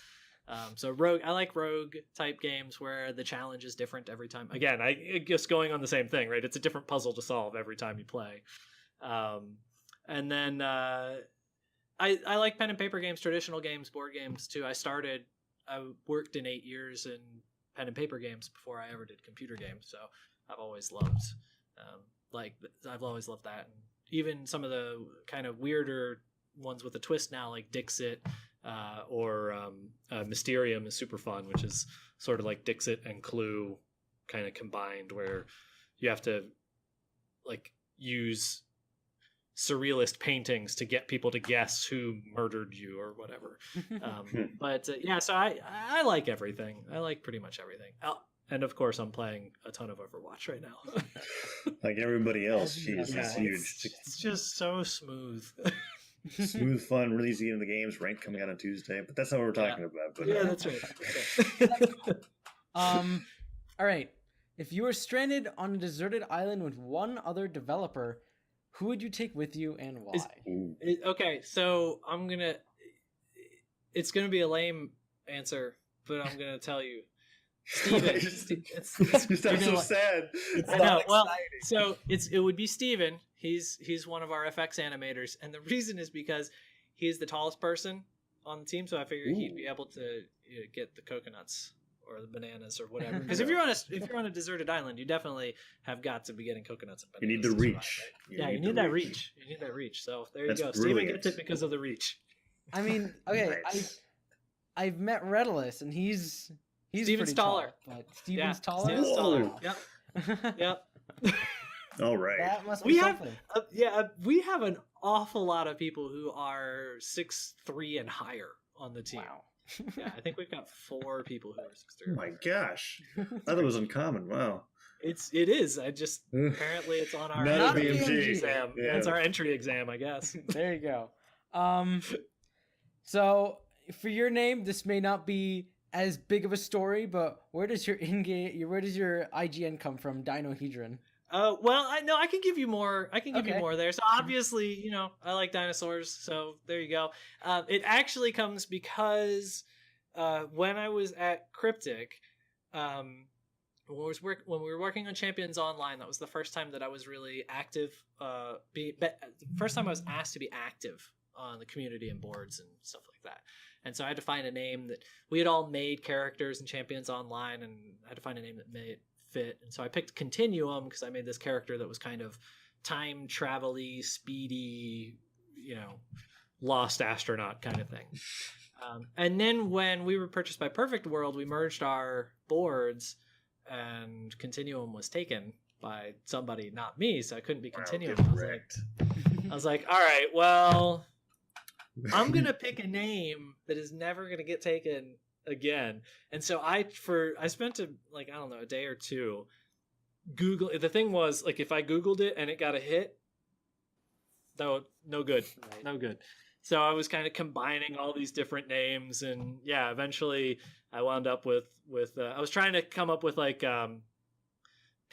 So Rogue, I like Rogue type games where the challenge is different every time. Again, I just going on the same thing, right? It's a different puzzle to solve every time you play. And then I like pen and paper games, traditional games, board games too. I worked in 8 years in pen and paper games before I ever did computer games. So I've always loved that. And even some of the kind of weirder ones with a twist now, like Dixit or Mysterium is super fun, which is sort of like Dixit and Clue kind of combined, where you have to use surrealist paintings to get people to guess who murdered you or whatever. So I like everything. I like pretty much everything. And of course, I'm playing a ton of Overwatch right now. Like everybody else, jeez, it's huge. It's just so smooth. Smooth, fun, really easy in the games. Rank coming out on Tuesday, but that's not what we're talking about. But yeah, that's right. All right. If you were stranded on a deserted island with one other developer, who would you take with you and why? Okay, so it's gonna be a lame answer, but I'm gonna tell you. Steven. You sound so sad. I know. Well, so it would be Steven. He's one of our FX animators, and the reason is because he's the tallest person on the team. So I figured he'd be able to get the coconuts or the bananas or whatever. Because if you're on a deserted island, you definitely have got to be getting coconuts and bananas. You need the reach. Right? You need that reach. You need that reach. So there you go. Steven gets it because of the reach. I mean, okay, nice. I've met Redalus, and he's Steven's taller. But Steven's taller. Steven's taller. Whoa. Yep. All right. That must be something. We have an awful lot of people who are 6'3" and higher on the team. Wow. Yeah, I think we've got 4 people who are 6'3". Oh my gosh. I thought it was uncommon. Wow. It is. I just apparently it's on our Not a entry BMG. exam. Yeah. It's our entry exam, I guess. There you go. So for your name, this may not be as big of a story, but where does your IGN come from, Dinohedron? Well, I can give you more. I can give you Okay. more there. So obviously, I like dinosaurs. So there you go. It actually comes because when I was at Cryptic, when we were working on Champions Online, that was the first time that I was really active. First time I was asked to be active on the community and boards and stuff like that. And so I had to find a name that we had all made characters in Champions Online, and I had to find a name that made it fit. And so I picked Continuum because I made this character that was kind of time travel-y, speedy, lost astronaut kind of thing. And then when we were purchased by Perfect World, we merged our boards, and Continuum was taken by somebody, not me, so I couldn't be Continuum. I was like, all right, well, I'm gonna pick a name that is never gonna get taken again. And so I spent a day or two Google. The thing was, like, if I Googled it and it got a hit, no good, Right. no good. So I was kind of combining all these different names, and yeah, eventually I wound up with I was trying to come up with like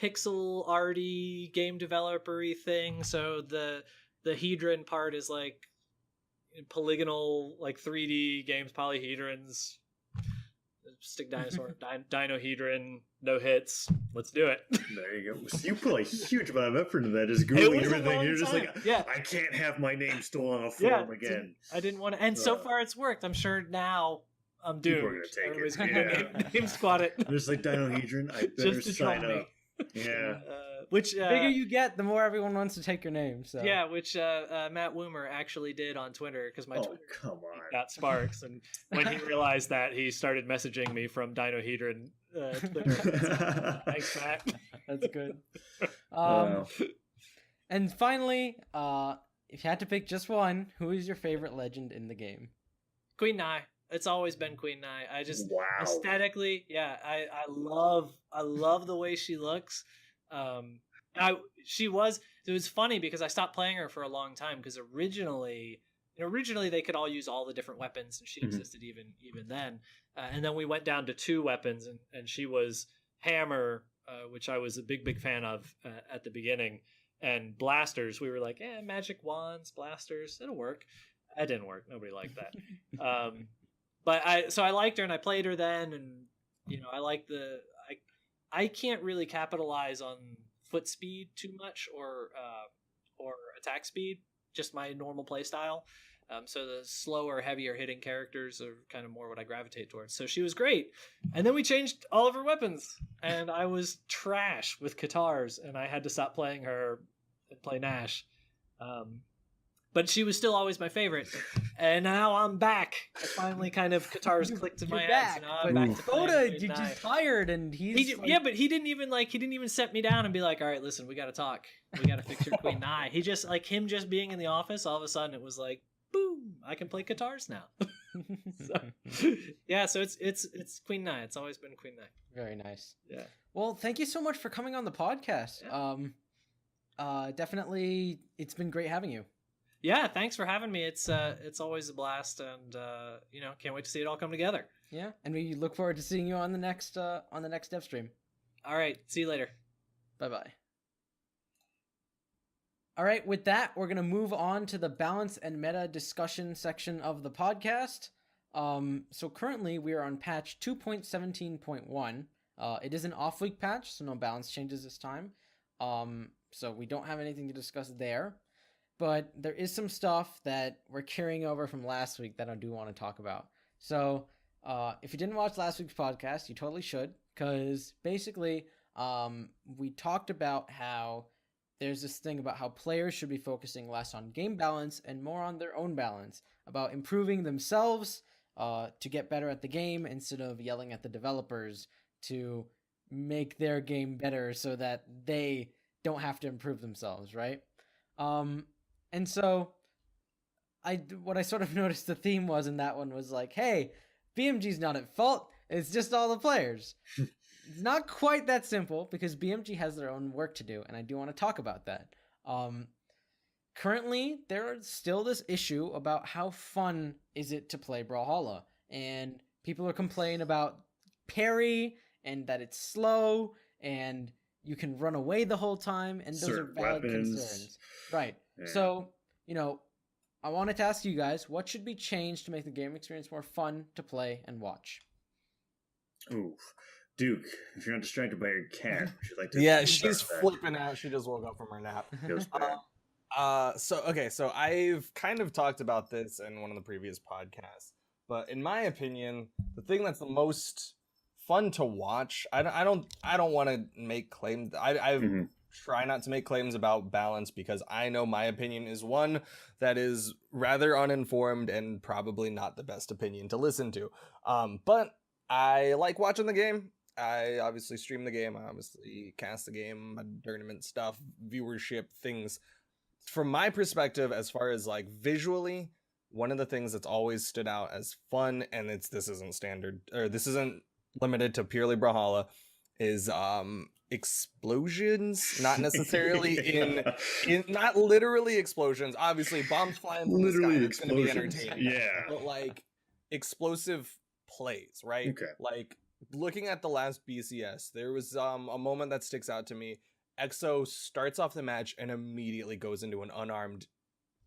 pixel arty game developer-y thing. So the hedron part is like polygonal, like 3D games, polyhedrons. Stick dinosaur, Dinohedron, no hits. Let's do it. There you go. You put a huge amount of effort into that, just Googling everything. You're just like, yeah. I can't have my name stolen on a forum again. I didn't want to, and so far it's worked. I'm sure now I'm doomed. People are gonna take Everybody's it. gonna name squat it. Just like Dinohedron, I better Just to sign troll me. up. Yeah. Which The bigger you get, the more everyone wants to take your name. So yeah, which Matt Woomer actually did on Twitter, because my Oh, Twitter come on. got sparks, and when he realized that, he started messaging me from Dinohedron Twitter. Thanks, Matt. that's good. Wow. And finally, if you had to pick just one, who is your favorite legend in the game? Queen Nai. It's always been Queen Nai. I just Wow. aesthetically, yeah, I love the way she looks. It was funny because I stopped playing her for a long time, because originally they could all use all the different weapons, and she existed even then. And then we went down to 2 weapons, and she was Hammer, which I was a big fan of at the beginning, and blasters. We were like, magic wands, blasters, it'll work. That didn't work. Nobody liked that. But I liked her, and I played her then, and I like I can't really capitalize on foot speed too much, or attack speed, just my normal play style. So the slower, heavier hitting characters are kind of more what I gravitate towards. So she was great. And then we changed all of her weapons, and I was trash with Katars, and I had to stop playing her and play Nash. But she was still always my favorite. And now I'm back. I finally kind of Katars clicked in my ass. And now I'm back to playing Foda, Queen you Nai. just fired, and he's Yeah, but he didn't even set me down and be like, all right, listen, we got to talk. We got to fix your Queen Nai. He just, like, him just being in the office, all of a sudden it was like, boom, I can play Katars now. So it's Queen Nai. It's always been Queen Nai. Very nice. Yeah. Well, thank you so much for coming on the podcast. Definitely, it's been great having you. Yeah, thanks for having me. It's always a blast, and can't wait to see it all come together. Yeah, and we look forward to seeing you on the next dev stream. All right, see you later. Bye-bye. All right, with that, we're going to move on to the balance and meta discussion section of the podcast. So currently, we are on patch 2.17.1. It is an off-week patch, so no balance changes this time. So we don't have anything to discuss there. But there is some stuff that we're carrying over from last week that I do want to talk about. So if you didn't watch last week's podcast, you totally should, because basically we talked about how there's this thing about how players should be focusing less on game balance and more on their own balance, about improving themselves to get better at the game instead of yelling at the developers to make their game better so that they don't have to improve themselves, right? And so what I sort of noticed the theme was in that one was like, hey, BMG's not at fault. It's just all the players. It's not quite that simple because BMG has their own work to do, and I do want to talk about that. Currently, there's still this issue about how fun is it to play Brawlhalla, and people are complaining about parry and that it's slow and you can run away the whole time, and those Certain are valid concerns. Right. Yeah. So, I wanted to ask you guys, what should be changed to make the game experience more fun to play and watch? Ooh, Duke, if you're not distracted by your cat, would you like to? Yeah, she's flipping out. She just woke up from her nap. So I've kind of talked about this in one of the previous podcasts, but in my opinion, the thing that's the most fun to watch, I don't want to make claims. I try not to make claims about balance because I know my opinion is one that is rather uninformed and probably not the best opinion to listen to. But I like watching the game. I obviously stream the game. I obviously cast the game, tournament stuff, viewership, things. From my perspective, as far as like visually, one of the things that's always stood out as fun, and this isn't standard, or this isn't limited to purely Brawlhalla, is explosions. Not necessarily in not literally explosions. Obviously, bombs flying from literally the sky, it's going to be entertaining. Yeah, but like explosive plays, right? Okay. Like looking at the last BCS, there was a moment that sticks out to me. EXO starts off the match and immediately goes into an unarmed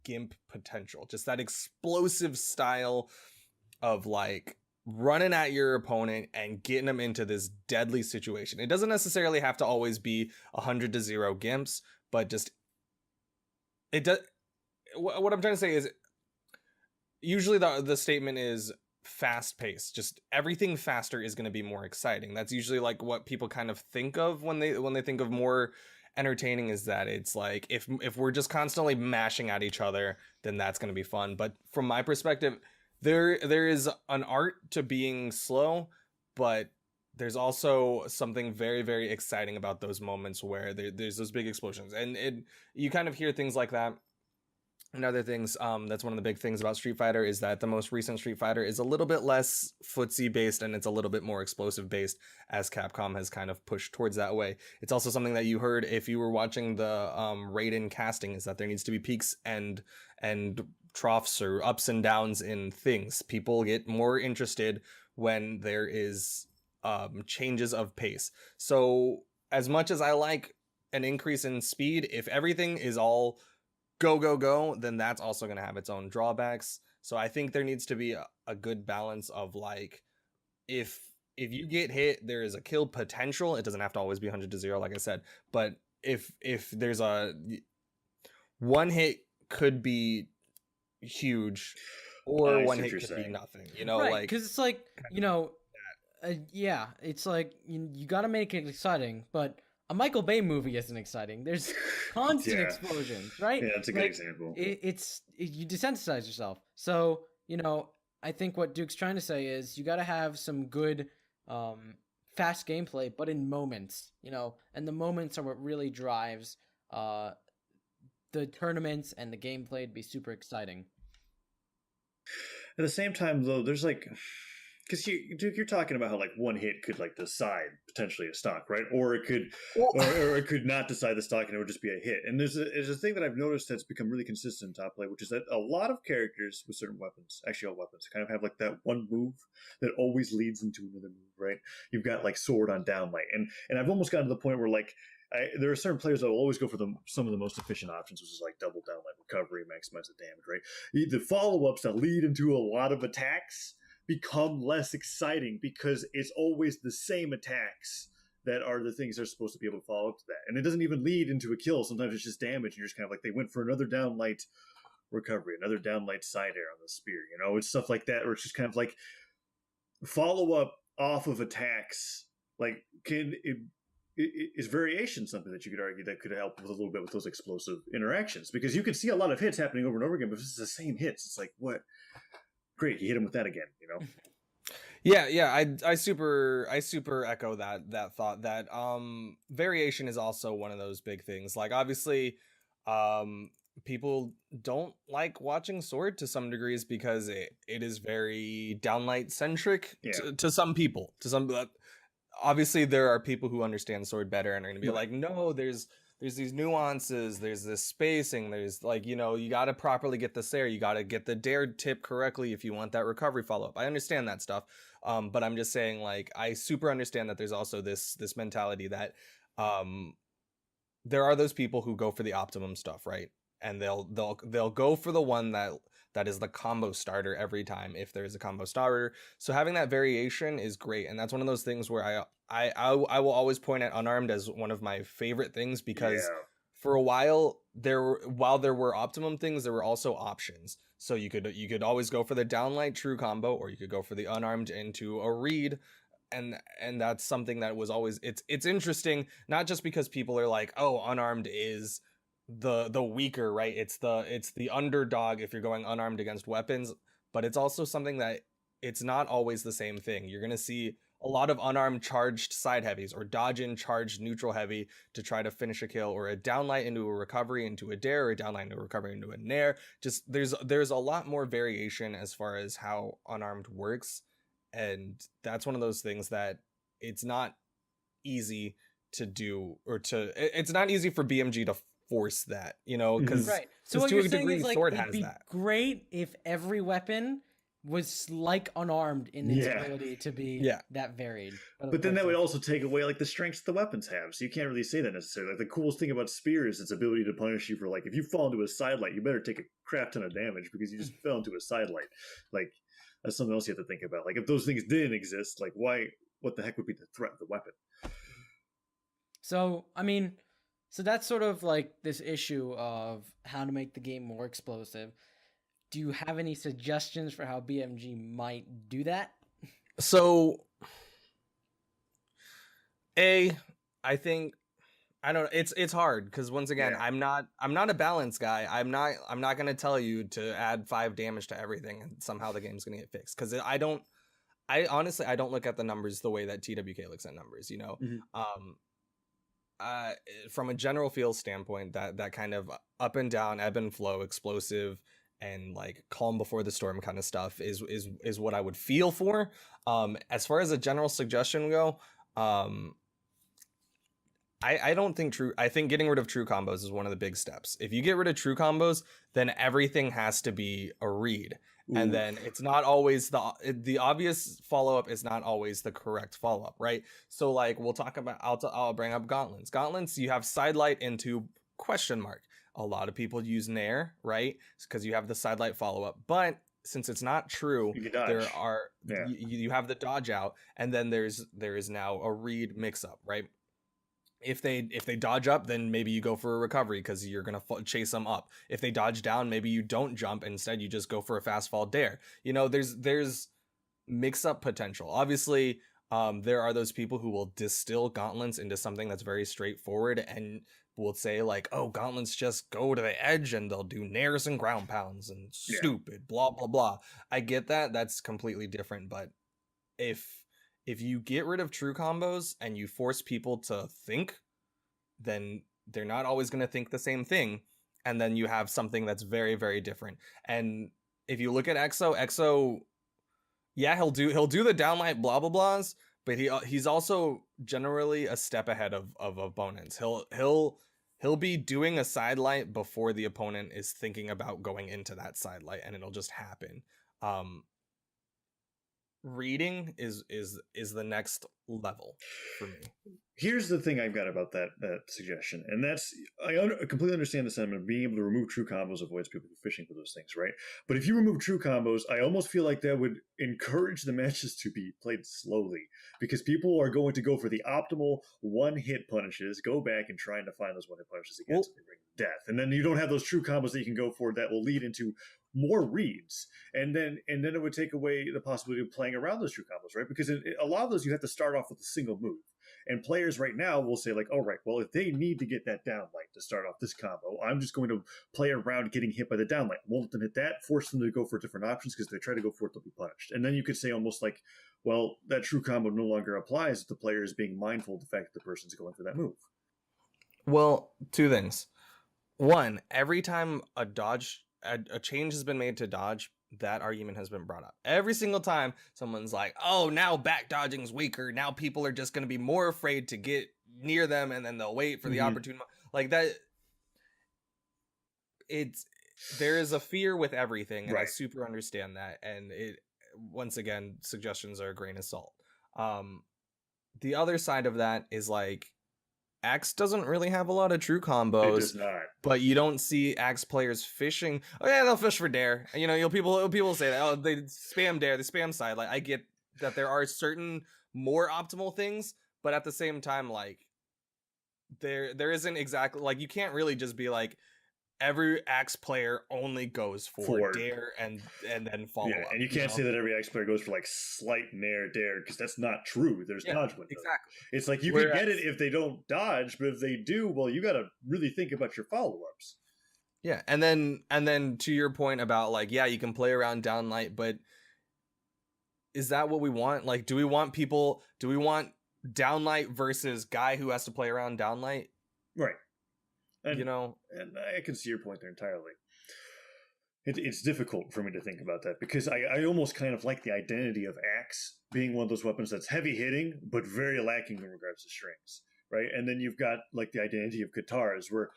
gimp potential. Just that explosive style of like running at your opponent and getting them into this deadly situation. It doesn't necessarily have to always be 100-0 gimps, but just it does. What I'm trying to say is usually the statement is fast paced. Just everything faster is going to be more exciting. That's usually like what people kind of think of when they think of more entertaining, is that it's like if we're just constantly mashing at each other, then that's going to be fun. But from my perspective, there is an art to being slow, but there's also something very, very exciting about those moments where there's those big explosions, and you kind of hear things like that. And other things, that's one of the big things about Street Fighter, is that the most recent Street Fighter is a little bit less footsie based and it's a little bit more explosive based, as Capcom has kind of pushed towards that way. It's also something that you heard if you were watching the Raiden casting, is that there needs to be peaks and troughs or ups and downs in things. People get more interested when there is changes of pace. So as much as I like an increase in speed, if everything is all go, then that's also going to have its own drawbacks. So I think there needs to be a good balance of like, if you get hit, there is a kill potential. It doesn't have to always be 100-0, like I said, but if there's a one hit could be huge, or one hit could be nothing, right, like, because it's like, yeah, it's like you got to make it exciting, but a Michael Bay movie isn't exciting. There's constant explosions, right? Yeah, that's a good example. You desensitize yourself. So, I think what Duke's trying to say is you got to have some good, fast gameplay, but in moments, and the moments are what really drives the tournaments and the gameplay to be super exciting. At the same time, though, there's like, because you're talking about how like one hit could like decide potentially a stock, right? Or it could, or it could not decide the stock and it would just be a hit. And there's a thing that I've noticed that's become really consistent in top play, which is that a lot of characters with certain weapons, actually all weapons, kind of have like that one move that always leads into another move, right? You've got like sword on downlight, and I've almost gotten to the point where like there are certain players that will always go for some of the most efficient options, which is like double downlight recovery, maximize the damage, right? The follow-ups that lead into a lot of attacks become less exciting because it's always the same attacks that are the things they're supposed to be able to follow up to that. And it doesn't even lead into a kill. Sometimes it's just damage. And you're just kind of like, they went for another downlight recovery, another downlight side air on the spear. It's stuff like that, or it's just kind of like follow up off of attacks. Like, is variation something that you could argue that could help with a little bit with those explosive interactions? Because you could see a lot of hits happening over and over again, but if it's the same hits, it's like, what? Great, you hit him with that again, Yeah, I super echo that thought, that variation is also one of those big things. Like, obviously, people don't like watching Sword to some degrees because it is very downlight centric to some people. To some, obviously there are people who understand Sword better and are going to be like, no, there's these nuances, there's this spacing, there's like, you know, you got to properly get the Sair, you got to get the dare tip correctly if you want that recovery follow-up. I understand that stuff, but I'm just saying, like, I super understand that there's also this mentality that there are those people who go for the optimum stuff, right? And they'll go for the one that is the combo starter every time if there's a combo starter. So having that variation is great, and that's one of those things where I will always point at unarmed as one of my favorite things, because for a while while there were optimum things, there were also options. So you could always go for the downlight true combo, or you could go for the unarmed into a read. And that's something that was always, it's interesting, not just because people are like, oh, unarmed is the weaker, right? It's the underdog if you're going unarmed against weapons, but it's also something that it's not always the same thing. You're going to see a lot of unarmed charged side heavies, or dodge in charged neutral heavy to try to finish a kill, or a downlight into a recovery into a dare, or a downlight into a recovery into a nair. Just there's a lot more variation as far as how unarmed works, and that's one of those things that it's not easy to do, or it's not easy for BMG to force that, you know, because right. So what you're saying is, like, Sword it'd has be that. great if every weapon was like unarmed in its ability to be that varied. But then that would also take away like the strengths the weapons have. So you can't really say that necessarily. Like, the coolest thing about Spear is its ability to punish you for, like, if you fall into a sidelight, you better take a crap ton of damage because you just fell into a sidelight. Like, that's something else you have to think about. Like, if those things didn't exist, like, what the heck would be the threat of the weapon? So, I mean, so that's sort of like this issue of how to make the game more explosive. Do you have any suggestions for how BMG might do that? So, I think, I don't know, it's hard because, once again, I'm not a balance guy. I'm not going to tell you to add 5 damage to everything and somehow the game's going to get fixed, because I honestly don't look at the numbers the way that TWK looks at numbers, you know. From a general feel standpoint, that kind of up and down, ebb and flow, explosive, and like calm before the storm kind of stuff is what I would feel for. As far as a general suggestion go, I don't think I think getting rid of true combos is one of the big steps. If you get rid of true combos, then everything has to be a read. And then it's not always the obvious follow-up is not always the correct follow-up, right? So, like, we'll talk about, I'll bring up gauntlets. You have sidelight into question mark. A lot of people use nair, right? Because you have the sidelight follow-up. But since it's not true, there are you have the dodge out, and then there is now a read mix-up, right? If they dodge up, then maybe you go for a recovery because you're going to chase them up. If they dodge down, maybe you don't jump. Instead, you just go for a fast fall dare. You know, there's mix-up potential. Obviously, there are those people who will distill gauntlets into something that's very straightforward and will say, like, oh, gauntlets just go to the edge and they'll do nairs and ground pounds and stupid, blah, blah, blah. I get that. That's completely different. But if you get rid of true combos and you force people to think, then they're not always going to think the same thing. And then you have something that's very, very different. And if you look at EXO, yeah, he'll do the downlight blah, blah, blahs, but he's also generally a step ahead of opponents. He'll be doing a sidelight before the opponent is thinking about going into that sidelight, and it'll just happen. Reading is the next level for me. Here's the thing I've got about that suggestion, and that's I completely understand the sentiment of being able to remove true combos avoids people fishing for those things, right? But if you remove true combos, I almost feel like that would encourage the matches to be played slowly, because people are going to go for the optimal one-hit punishes, go back and trying to find those one-hit punishes against death, and then you don't have those true combos that you can go for that will lead into more reads, and then it would take away the possibility of playing around those true combos, right? Because a lot of those you have to start off with a single move. And players right now will say, like, all right, well, if they need to get that downlight to start off this combo, I'm just going to play around getting hit by the downlight. Won't let them hit that, force them to go for different options, because if they try to go for it, they'll be punished. And then you could say almost like, well, that true combo no longer applies if the player is being mindful of the fact that the person's going for that move. Well, two things. one, every time a change has been made to dodge, that argument has been brought up. Every single time someone's like, oh, now back dodging's weaker. Now people are just going to be more afraid to get near them, and then they'll wait for the opportune like that. There is a fear with everything, and I super understand that. And it, once again, suggestions are a grain of salt. The other side of that is like, Axe doesn't really have a lot of true combos. It does not. But you don't see Axe players fishing. Oh yeah, they'll fish for dare. You know, people say that. Oh, they spam dare, they spam side. Like, I get that there are certain more optimal things, but at the same time, like, there isn't exactly, like, you can't really just be like, every Axe player only goes for dare and then follow up. And you can't say that every Axe player goes for like slight nair dare, because that's not true. There's dodge windows. Exactly. It's like you can get it if they don't dodge, but if they do, well, you got to really think about your follow-ups. Yeah, and then to your point about like, yeah, you can play around downlight, but is that what we want? Like, do we want downlight versus guy who has to play around downlight? Right. And, you know, and I can see your point there entirely. It's difficult for me to think about that, because I almost kind of like the identity of Axe being one of those weapons that's heavy hitting, but very lacking in regards to strings, right? And then you've got like the identity of Katars, where,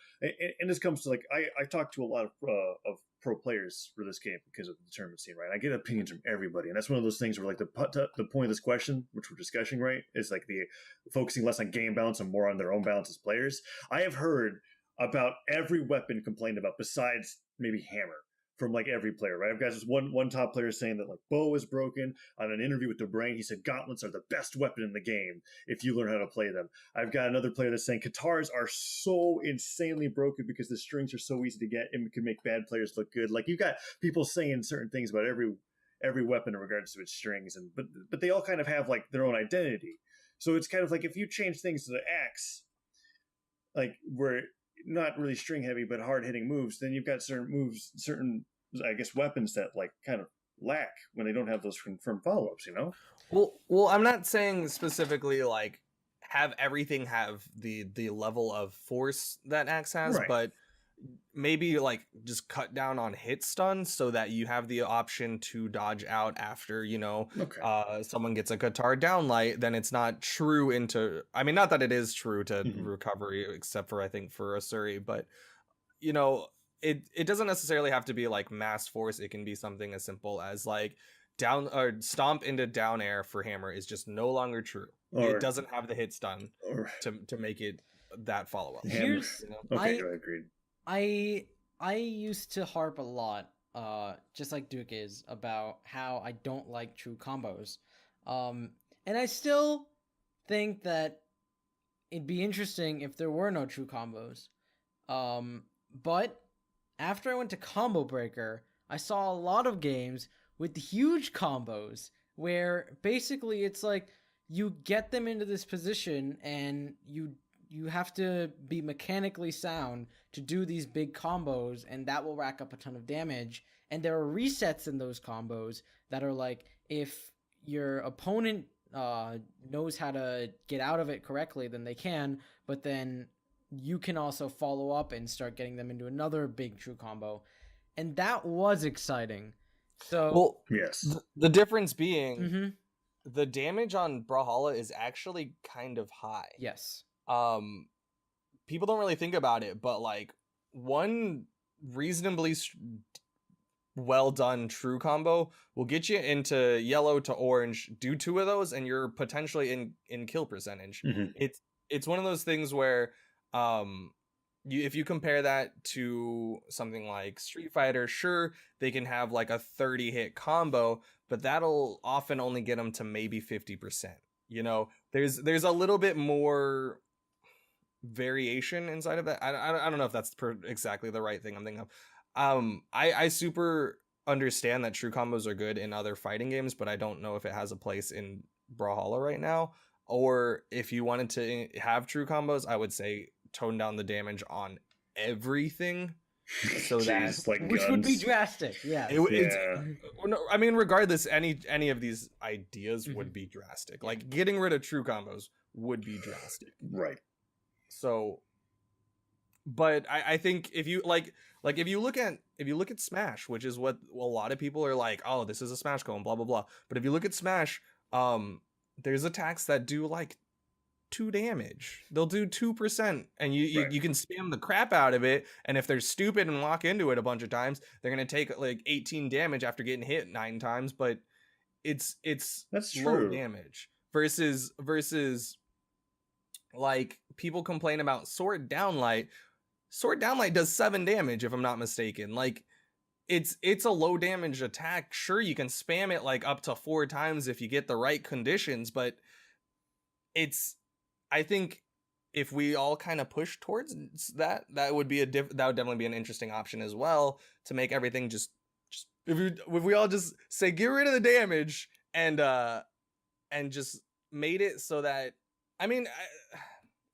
and this comes to like, I talk to a lot of pro players for this game because of the tournament scene, right? I get opinions from everybody, and that's one of those things where like the point of this question, which we're discussing, right, is like the focusing less on game balance and more on their own balance as players. I have heard about every weapon complained about besides maybe hammer from like every player, right? I've got just one top player saying that like bow is broken. On an interview with Dobrein, he said gauntlets are the best weapon in the game if you learn how to play them. I've got another player that's saying Katars are so insanely broken because the strings are so easy to get and can make bad players look good. Like, you've got people saying certain things about every weapon in regards to its strings, and but they all kind of have like their own identity. So it's kind of like, if you change things to the Axe, like where not really string heavy but hard hitting moves, then you've got certain I guess weapons that like kind of lack when they don't have those confirmed follow-ups, you know? Well, I'm not saying specifically like have everything have the level of force that Axe has, but maybe like just cut down on hit stun so that you have the option to dodge out after, you know, someone gets a Katar downlight. Then it's not true into, I mean, not that it is true to recovery, except for I think for Asuri, but you know, it doesn't necessarily have to be like mass force. It can be something as simple as like down or stomp into down air for hammer is just no longer true. It doesn't have the hit stun to make it that follow up. Here's, you know? Okay, agreed. I used to harp a lot, just like Duke is, about how I don't like true combos. And I still think that it'd be interesting if there were no true combos. But after I went to Combo Breaker, I saw a lot of games with huge combos where basically it's like you get them into this position and you have to be mechanically sound to do these big combos, and that will rack up a ton of damage. And there are resets in those combos that are like, if your opponent knows how to get out of it correctly, then they can, but then you can also follow up and start getting them into another big true combo. And that was exciting. So, well, yes. The difference being the damage on Brawlhalla is actually kind of high. Yes. People don't really think about it, but like one reasonably well done true combo will get you into yellow to orange. Do two of those and you're potentially in kill percentage. It's one of those things where if you compare that to something like Street Fighter, sure, they can have like a 30 hit combo, but that'll often only get them to maybe 50%. You know, there's a little bit more variation inside of that. I don't know if that's exactly the right thing I'm thinking of. I super understand that true combos are good in other fighting games, but I don't know if it has a place in Brawlhalla right now. Or if you wanted to have true combos, I would say tone down the damage on everything, so that like which would be drastic. Yeah. No, I mean, regardless, any of these ideas would be drastic. Like getting rid of true combos would be drastic. Right. So but I think if you if you look at Smash, which is what a lot of people are like, oh, this is a Smash clone, blah blah blah. But if you look at Smash, there's attacks that do like 2 damage. They'll do 2%, and you can spam the crap out of it. And if they're stupid and walk into it a bunch of times, they're gonna take like 18 damage after getting hit 9 times. But it's That's low true. damage versus like people complain about Sword Downlight. Sword Downlight does 7 damage if I'm not mistaken. Like it's a low damage attack. Sure, you can spam it like up to 4 times if you get the right conditions, but I think if we all kind of push towards that would be that would definitely be an interesting option as well, to make everything just if we all just say get rid of the damage and just made it so that, I mean,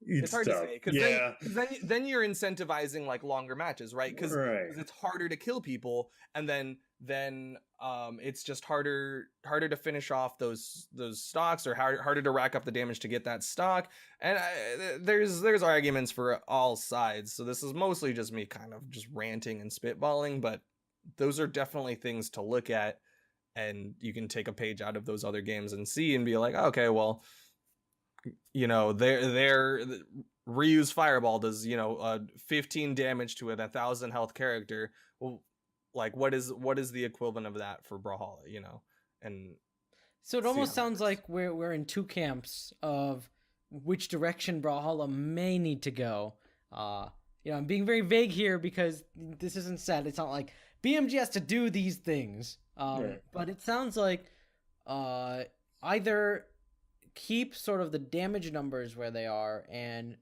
it's hard to say, because then you're incentivizing like longer matches, right? Because it's harder to kill people, and then it's just harder to finish off those stocks, or harder to rack up the damage to get that stock. And there's arguments for all sides, so this is mostly just me kind of just ranting and spitballing, but those are definitely things to look at, and you can take a page out of those other games and see and be like, okay, well, you know, their Ryu's Fireball does, 15 damage to a 1,000 health character. Well, like what is the equivalent of that for Brawlhalla, And so it almost sounds like we're in 2 camps of which direction Brawlhalla may need to go. I'm being very vague here because this isn't set. It's not like BMG has to do these things. But it sounds like either keep sort of the damage numbers where they are and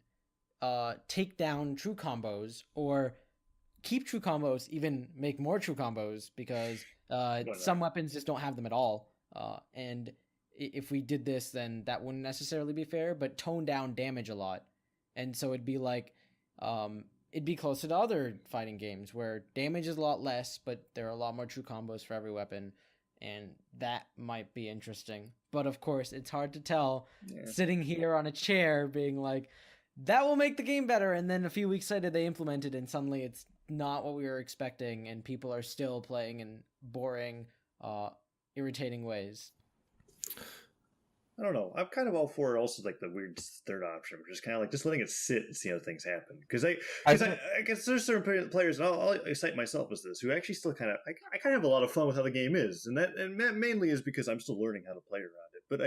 take down true combos, or keep true combos, even make more true combos, because some weapons just don't have them at all. And if we did this, then that wouldn't necessarily be fair, but tone down damage a lot. And so it'd be like, it'd be closer to other fighting games where damage is a lot less, but there are a lot more true combos for every weapon. And that might be interesting. But of course, it's hard to tell sitting here on a chair being like, that will make the game better. And then a few weeks later, they implement it, and suddenly it's not what we were expecting, and people are still playing in boring, irritating ways. I don't know. I'm kind of all for also like the weird third option, which is kind of like just letting it sit and see how things happen. Because I guess there's certain players, and I'll cite myself as this, who actually still kind of I kind of have a lot of fun with how the game is, and that mainly is because I'm still learning how to play around it. But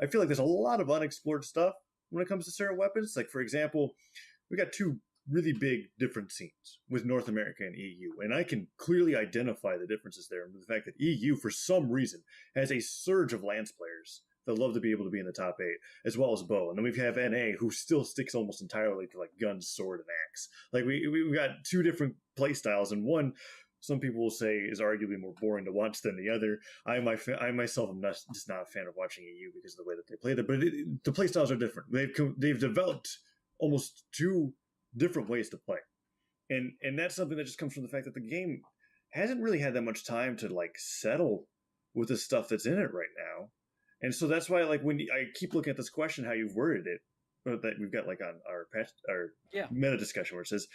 I feel like there's a lot of unexplored stuff when it comes to certain weapons. Like for example, we got 2 really big different scenes with North America and EU, and I can clearly identify the differences there. And the fact that EU, for some reason, has a surge of Lance players that love to be able to be in the top 8, as well as bow. And then we have NA, who still sticks almost entirely to like gun, sword, and axe. Like we got 2 different play styles, and one some people will say is arguably more boring to watch than the other. I myself am just not a fan of watching EU because of the way that they play that. But the play styles are different. They've developed almost 2 different ways to play, and that's something that just comes from the fact that the game hasn't really had that much time to like settle with the stuff that's in it right now. And so that's why, like, when I keep looking at this question, how you've worded it, that we've got like on our meta discussion, where it says,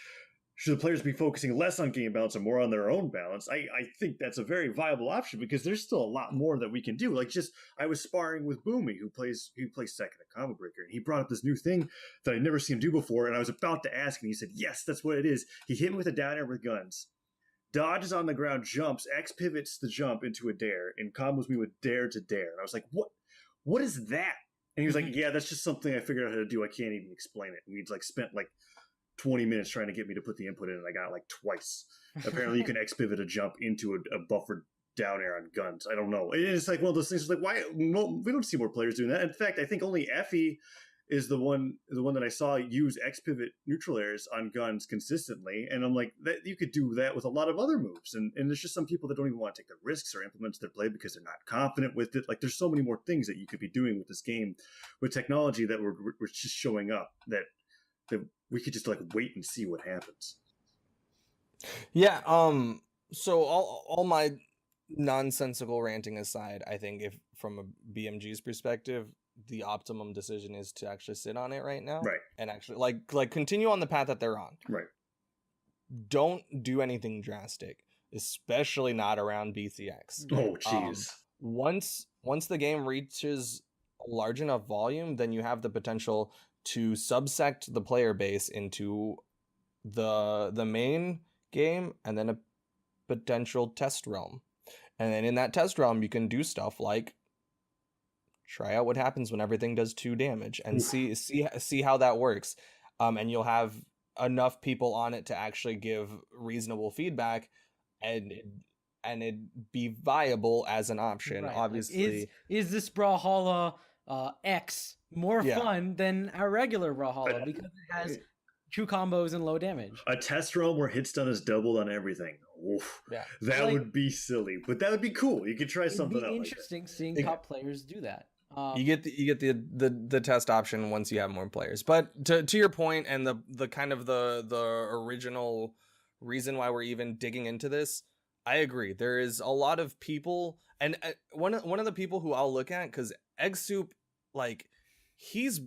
should the players be focusing less on game balance and more on their own balance? I think that's a very viable option, because there's still a lot more that we can do. Like, just I was sparring with Boomy, who plays second at Combo Breaker, and he brought up this new thing that I'd never seen him do before, and I was about to ask, and he said, yes, that's what it is. He hit me with a down air with guns, dodges on the ground, jumps, X pivots the jump into a dare, and combos me with dare to dare. And I was like, what is that? And he was like, yeah, that's just something I figured out how to do. I can't even explain it. And we'd like spent like 20 minutes trying to get me to put the input in, and I got it like twice. Apparently you can X pivot a jump into a buffered down air on guns. I don't know. It's like one of those things, like, why? No, we don't see more players doing that. In fact, I think only Effie is the one that I saw use X pivot neutral airs on guns consistently. And I'm like, that you could do that with a lot of other moves. And there's just some people that don't even want to take the risks or implement their play because they're not confident with it. Like, there's so many more things that you could be doing with this game with technology that we're just showing up that we could just like wait and see what happens. Yeah. So all my nonsensical ranting aside, I think if from a BMG's perspective, the optimum decision is to actually sit on it right now, right? And actually like continue on the path that they're on, right? don't do anything drastic, especially not around BCX. Oh, jeez. Once the game reaches a large enough volume, then you have the potential to subsect the player base into the main game and then a potential test realm. And then in that test realm, you can do stuff like try out what happens when everything does 2 damage and see how that works. And you'll have enough people on it to actually give reasonable feedback and it be viable as an option. Right. Obviously, like, is this Brawlhalla X more fun than our regular Brawlhalla because it has true combos and low damage? A test realm where hit stun is doubled on everything. Oof. Yeah, that would be silly, but that would be cool. You could try something It'd else. be interesting seeing top players do that. You get the test option once you have more players. But to your point and the kind of the original reason why we're even digging into this, I agree. There is a lot of people, and one of the people who I'll look at, because Egg Soup, like he's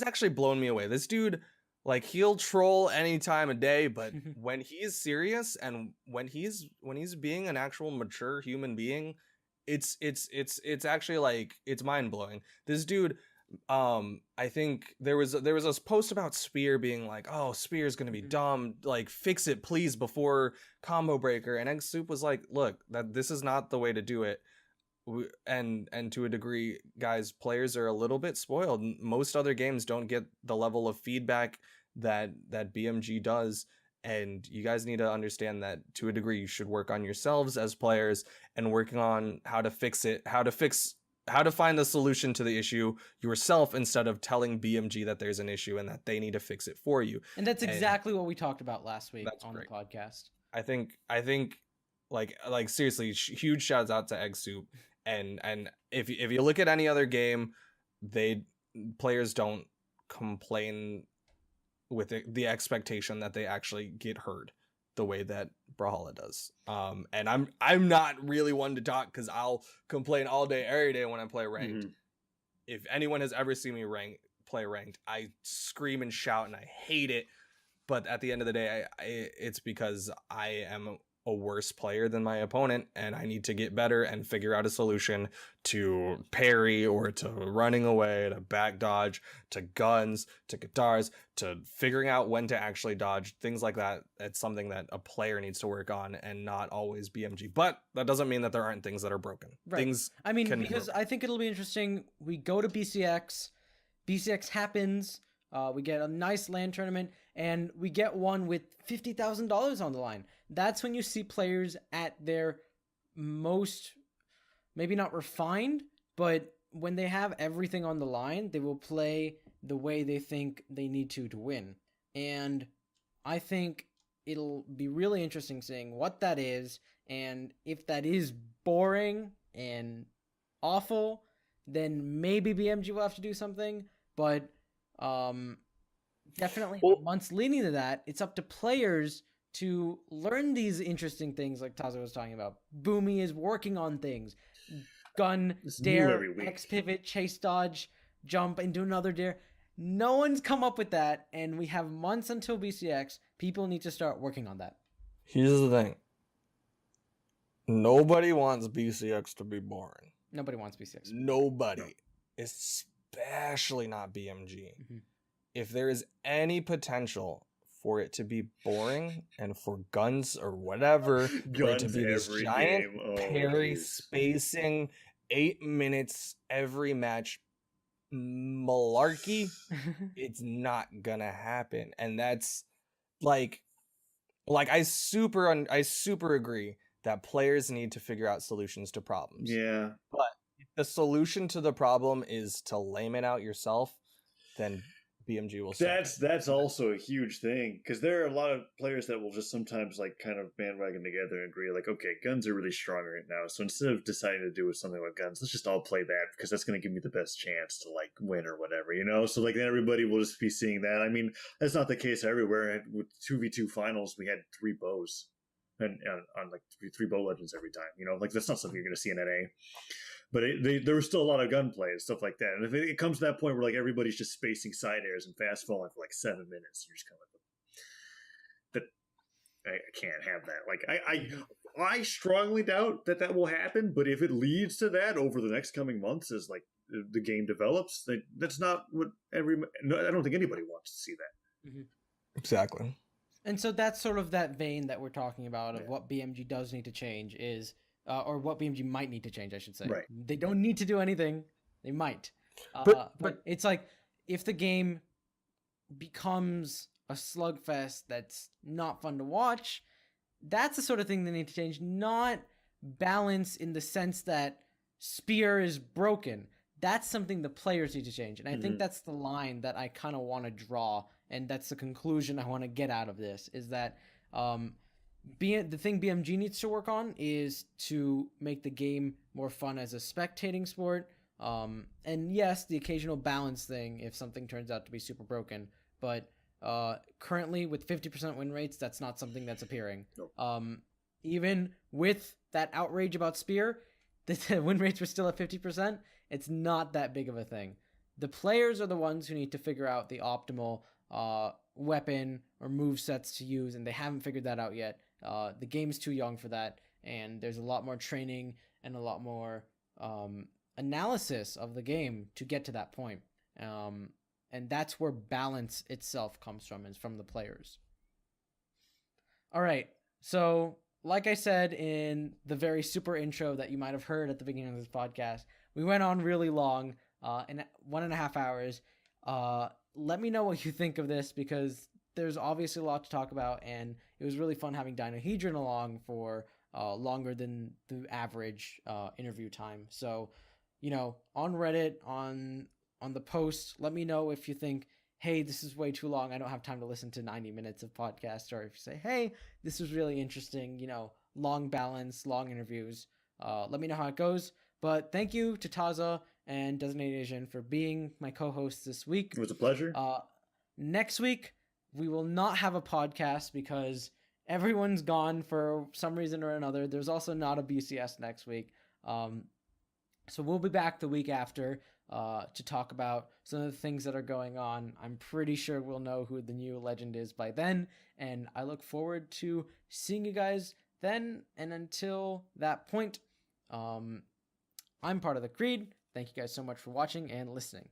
actually blown me away. This dude, like, he'll troll any time of day, but when he's serious and when he's being an actual mature human being, it's actually like it's mind blowing. This dude, I think there was a post about Spear being like, oh, Spear is gonna be dumb, like fix it please before combo breaker, and Egg Soup was like, look, that this is not the way to do it. And to a degree, guys, players are a little bit spoiled. Most other games don't get the level of feedback that BMG does, and you guys need to understand that to a degree you should work on yourselves as players and working on how to fix it, how to find the solution to the issue yourself instead of telling BMG that there's an issue and that they need to fix it for you. And that's exactly what we talked about last week on great. the podcast. I think like seriously, huge shouts out to Egg Soup. And if you look at any other game, players don't complain with the expectation that they actually get heard the way that Brawlhalla does. And I'm not really one to talk because I'll complain all day every day when I play ranked. If anyone has ever seen me play ranked, I scream and shout and I hate it. But at the end of the day, it's because I am a worse player than my opponent, and I need to get better and figure out a solution to parry or to running away, to back dodge, to guns, to guitars, to figuring out when to actually dodge, things like that. It's something that a player needs to work on and not always BMG. But that doesn't mean that there aren't things that are broken. Right. Things because I think it'll be interesting. We go to BCX happens, we get a nice LAN tournament, and we get one with $50,000 on the line. That's when you see players at their most, maybe not refined, but when they have everything on the line, they will play the way they think they need to win. And I think it'll be really interesting seeing what that is, and if that is boring and awful, then maybe BMG will have to do something. But definitely once leading to that, it's up to players to learn these interesting things like Taza was talking about. Boomy is working on things. Gun, dare, X pivot, chase dodge, jump, and do another dare. No one's come up with that, and we have months until BCX. People need to start working on that. Here's the thing. Nobody wants BCX to be boring. Nobody wants BCX. Nobody. No. Especially not BMG. If there is any potential for it to be boring and for guns or whatever, for it to be this giant parry spacing 8 minutes every match malarkey, it's not gonna happen. And that's like I super agree that players need to figure out solutions to problems. Yeah. But if the solution to the problem is to lame it out yourself, then BMG will start. That's also a huge thing, because there are a lot of players that will just sometimes like kind of bandwagon together and agree like, okay, guns are really strong right now, so instead of deciding to do something with guns, let's just all play that because that's going to give me the best chance to like win or whatever, you know. So like then everybody will just be seeing that. I mean, that's not the case everywhere. With 2v2 finals, we had 3 bows and on like three bow legends every time, you know. Like that's not something you're going to see in NA. But there was still a lot of gunplay and stuff like that. And if it comes to that point where like everybody's just spacing side airs and fast falling for like 7 minutes, you're just kind of like, I can't have that. Like I strongly doubt that will happen. But if it leads to that over the next coming months, as like the game develops, that's not what I don't think anybody wants to see that. Mm-hmm. Exactly. And so that's sort of that vein that we're talking about of what BMG does need to change is, or what BMG might need to change, I should say. Right. They don't need to do anything. They might. But it's like if the game becomes a slugfest that's not fun to watch, that's the sort of thing they need to change. Not balance in the sense that Spear is broken. That's something the players need to change. And I think that's the line that I kind of want to draw. And that's the conclusion I want to get out of this, is that the thing BMG needs to work on is to make the game more fun as a spectating sport. And yes, the occasional balance thing if something turns out to be super broken. But currently, with 50% win rates, that's not something that's appearing. Nope. Even with that outrage about Spear, the win rates were still at 50%. It's not that big of a thing. The players are the ones who need to figure out the optimal weapon or move sets to use, and they haven't figured that out yet. The game's too young for that, and there's a lot more training and a lot more analysis of the game to get to that point. And that's where balance itself comes from, is from the players. All right, so like I said in the very super intro that you might have heard at the beginning of this podcast, we went on really long, in 1.5 hours. Let me know what you think of this, because there's obviously a lot to talk about, and it was really fun having Dinohedron along for longer than the average interview time. So, on Reddit, on the post, let me know if you think, hey, this is way too long, I don't have time to listen to 90 minutes of podcast, or if you say, hey, this was really interesting, long balance, long interviews. Let me know how it goes. But thank you to Taza and Designated Asian for being my co-hosts this week. It was a pleasure. Next week, we will not have a podcast because everyone's gone for some reason or another. There's also not a BCS next week. So we'll be back the week after to talk about some of the things that are going on. I'm pretty sure we'll know who the new legend is by then, and I look forward to seeing you guys then. And until that point, I'm Part of the Creed. Thank you guys so much for watching and listening.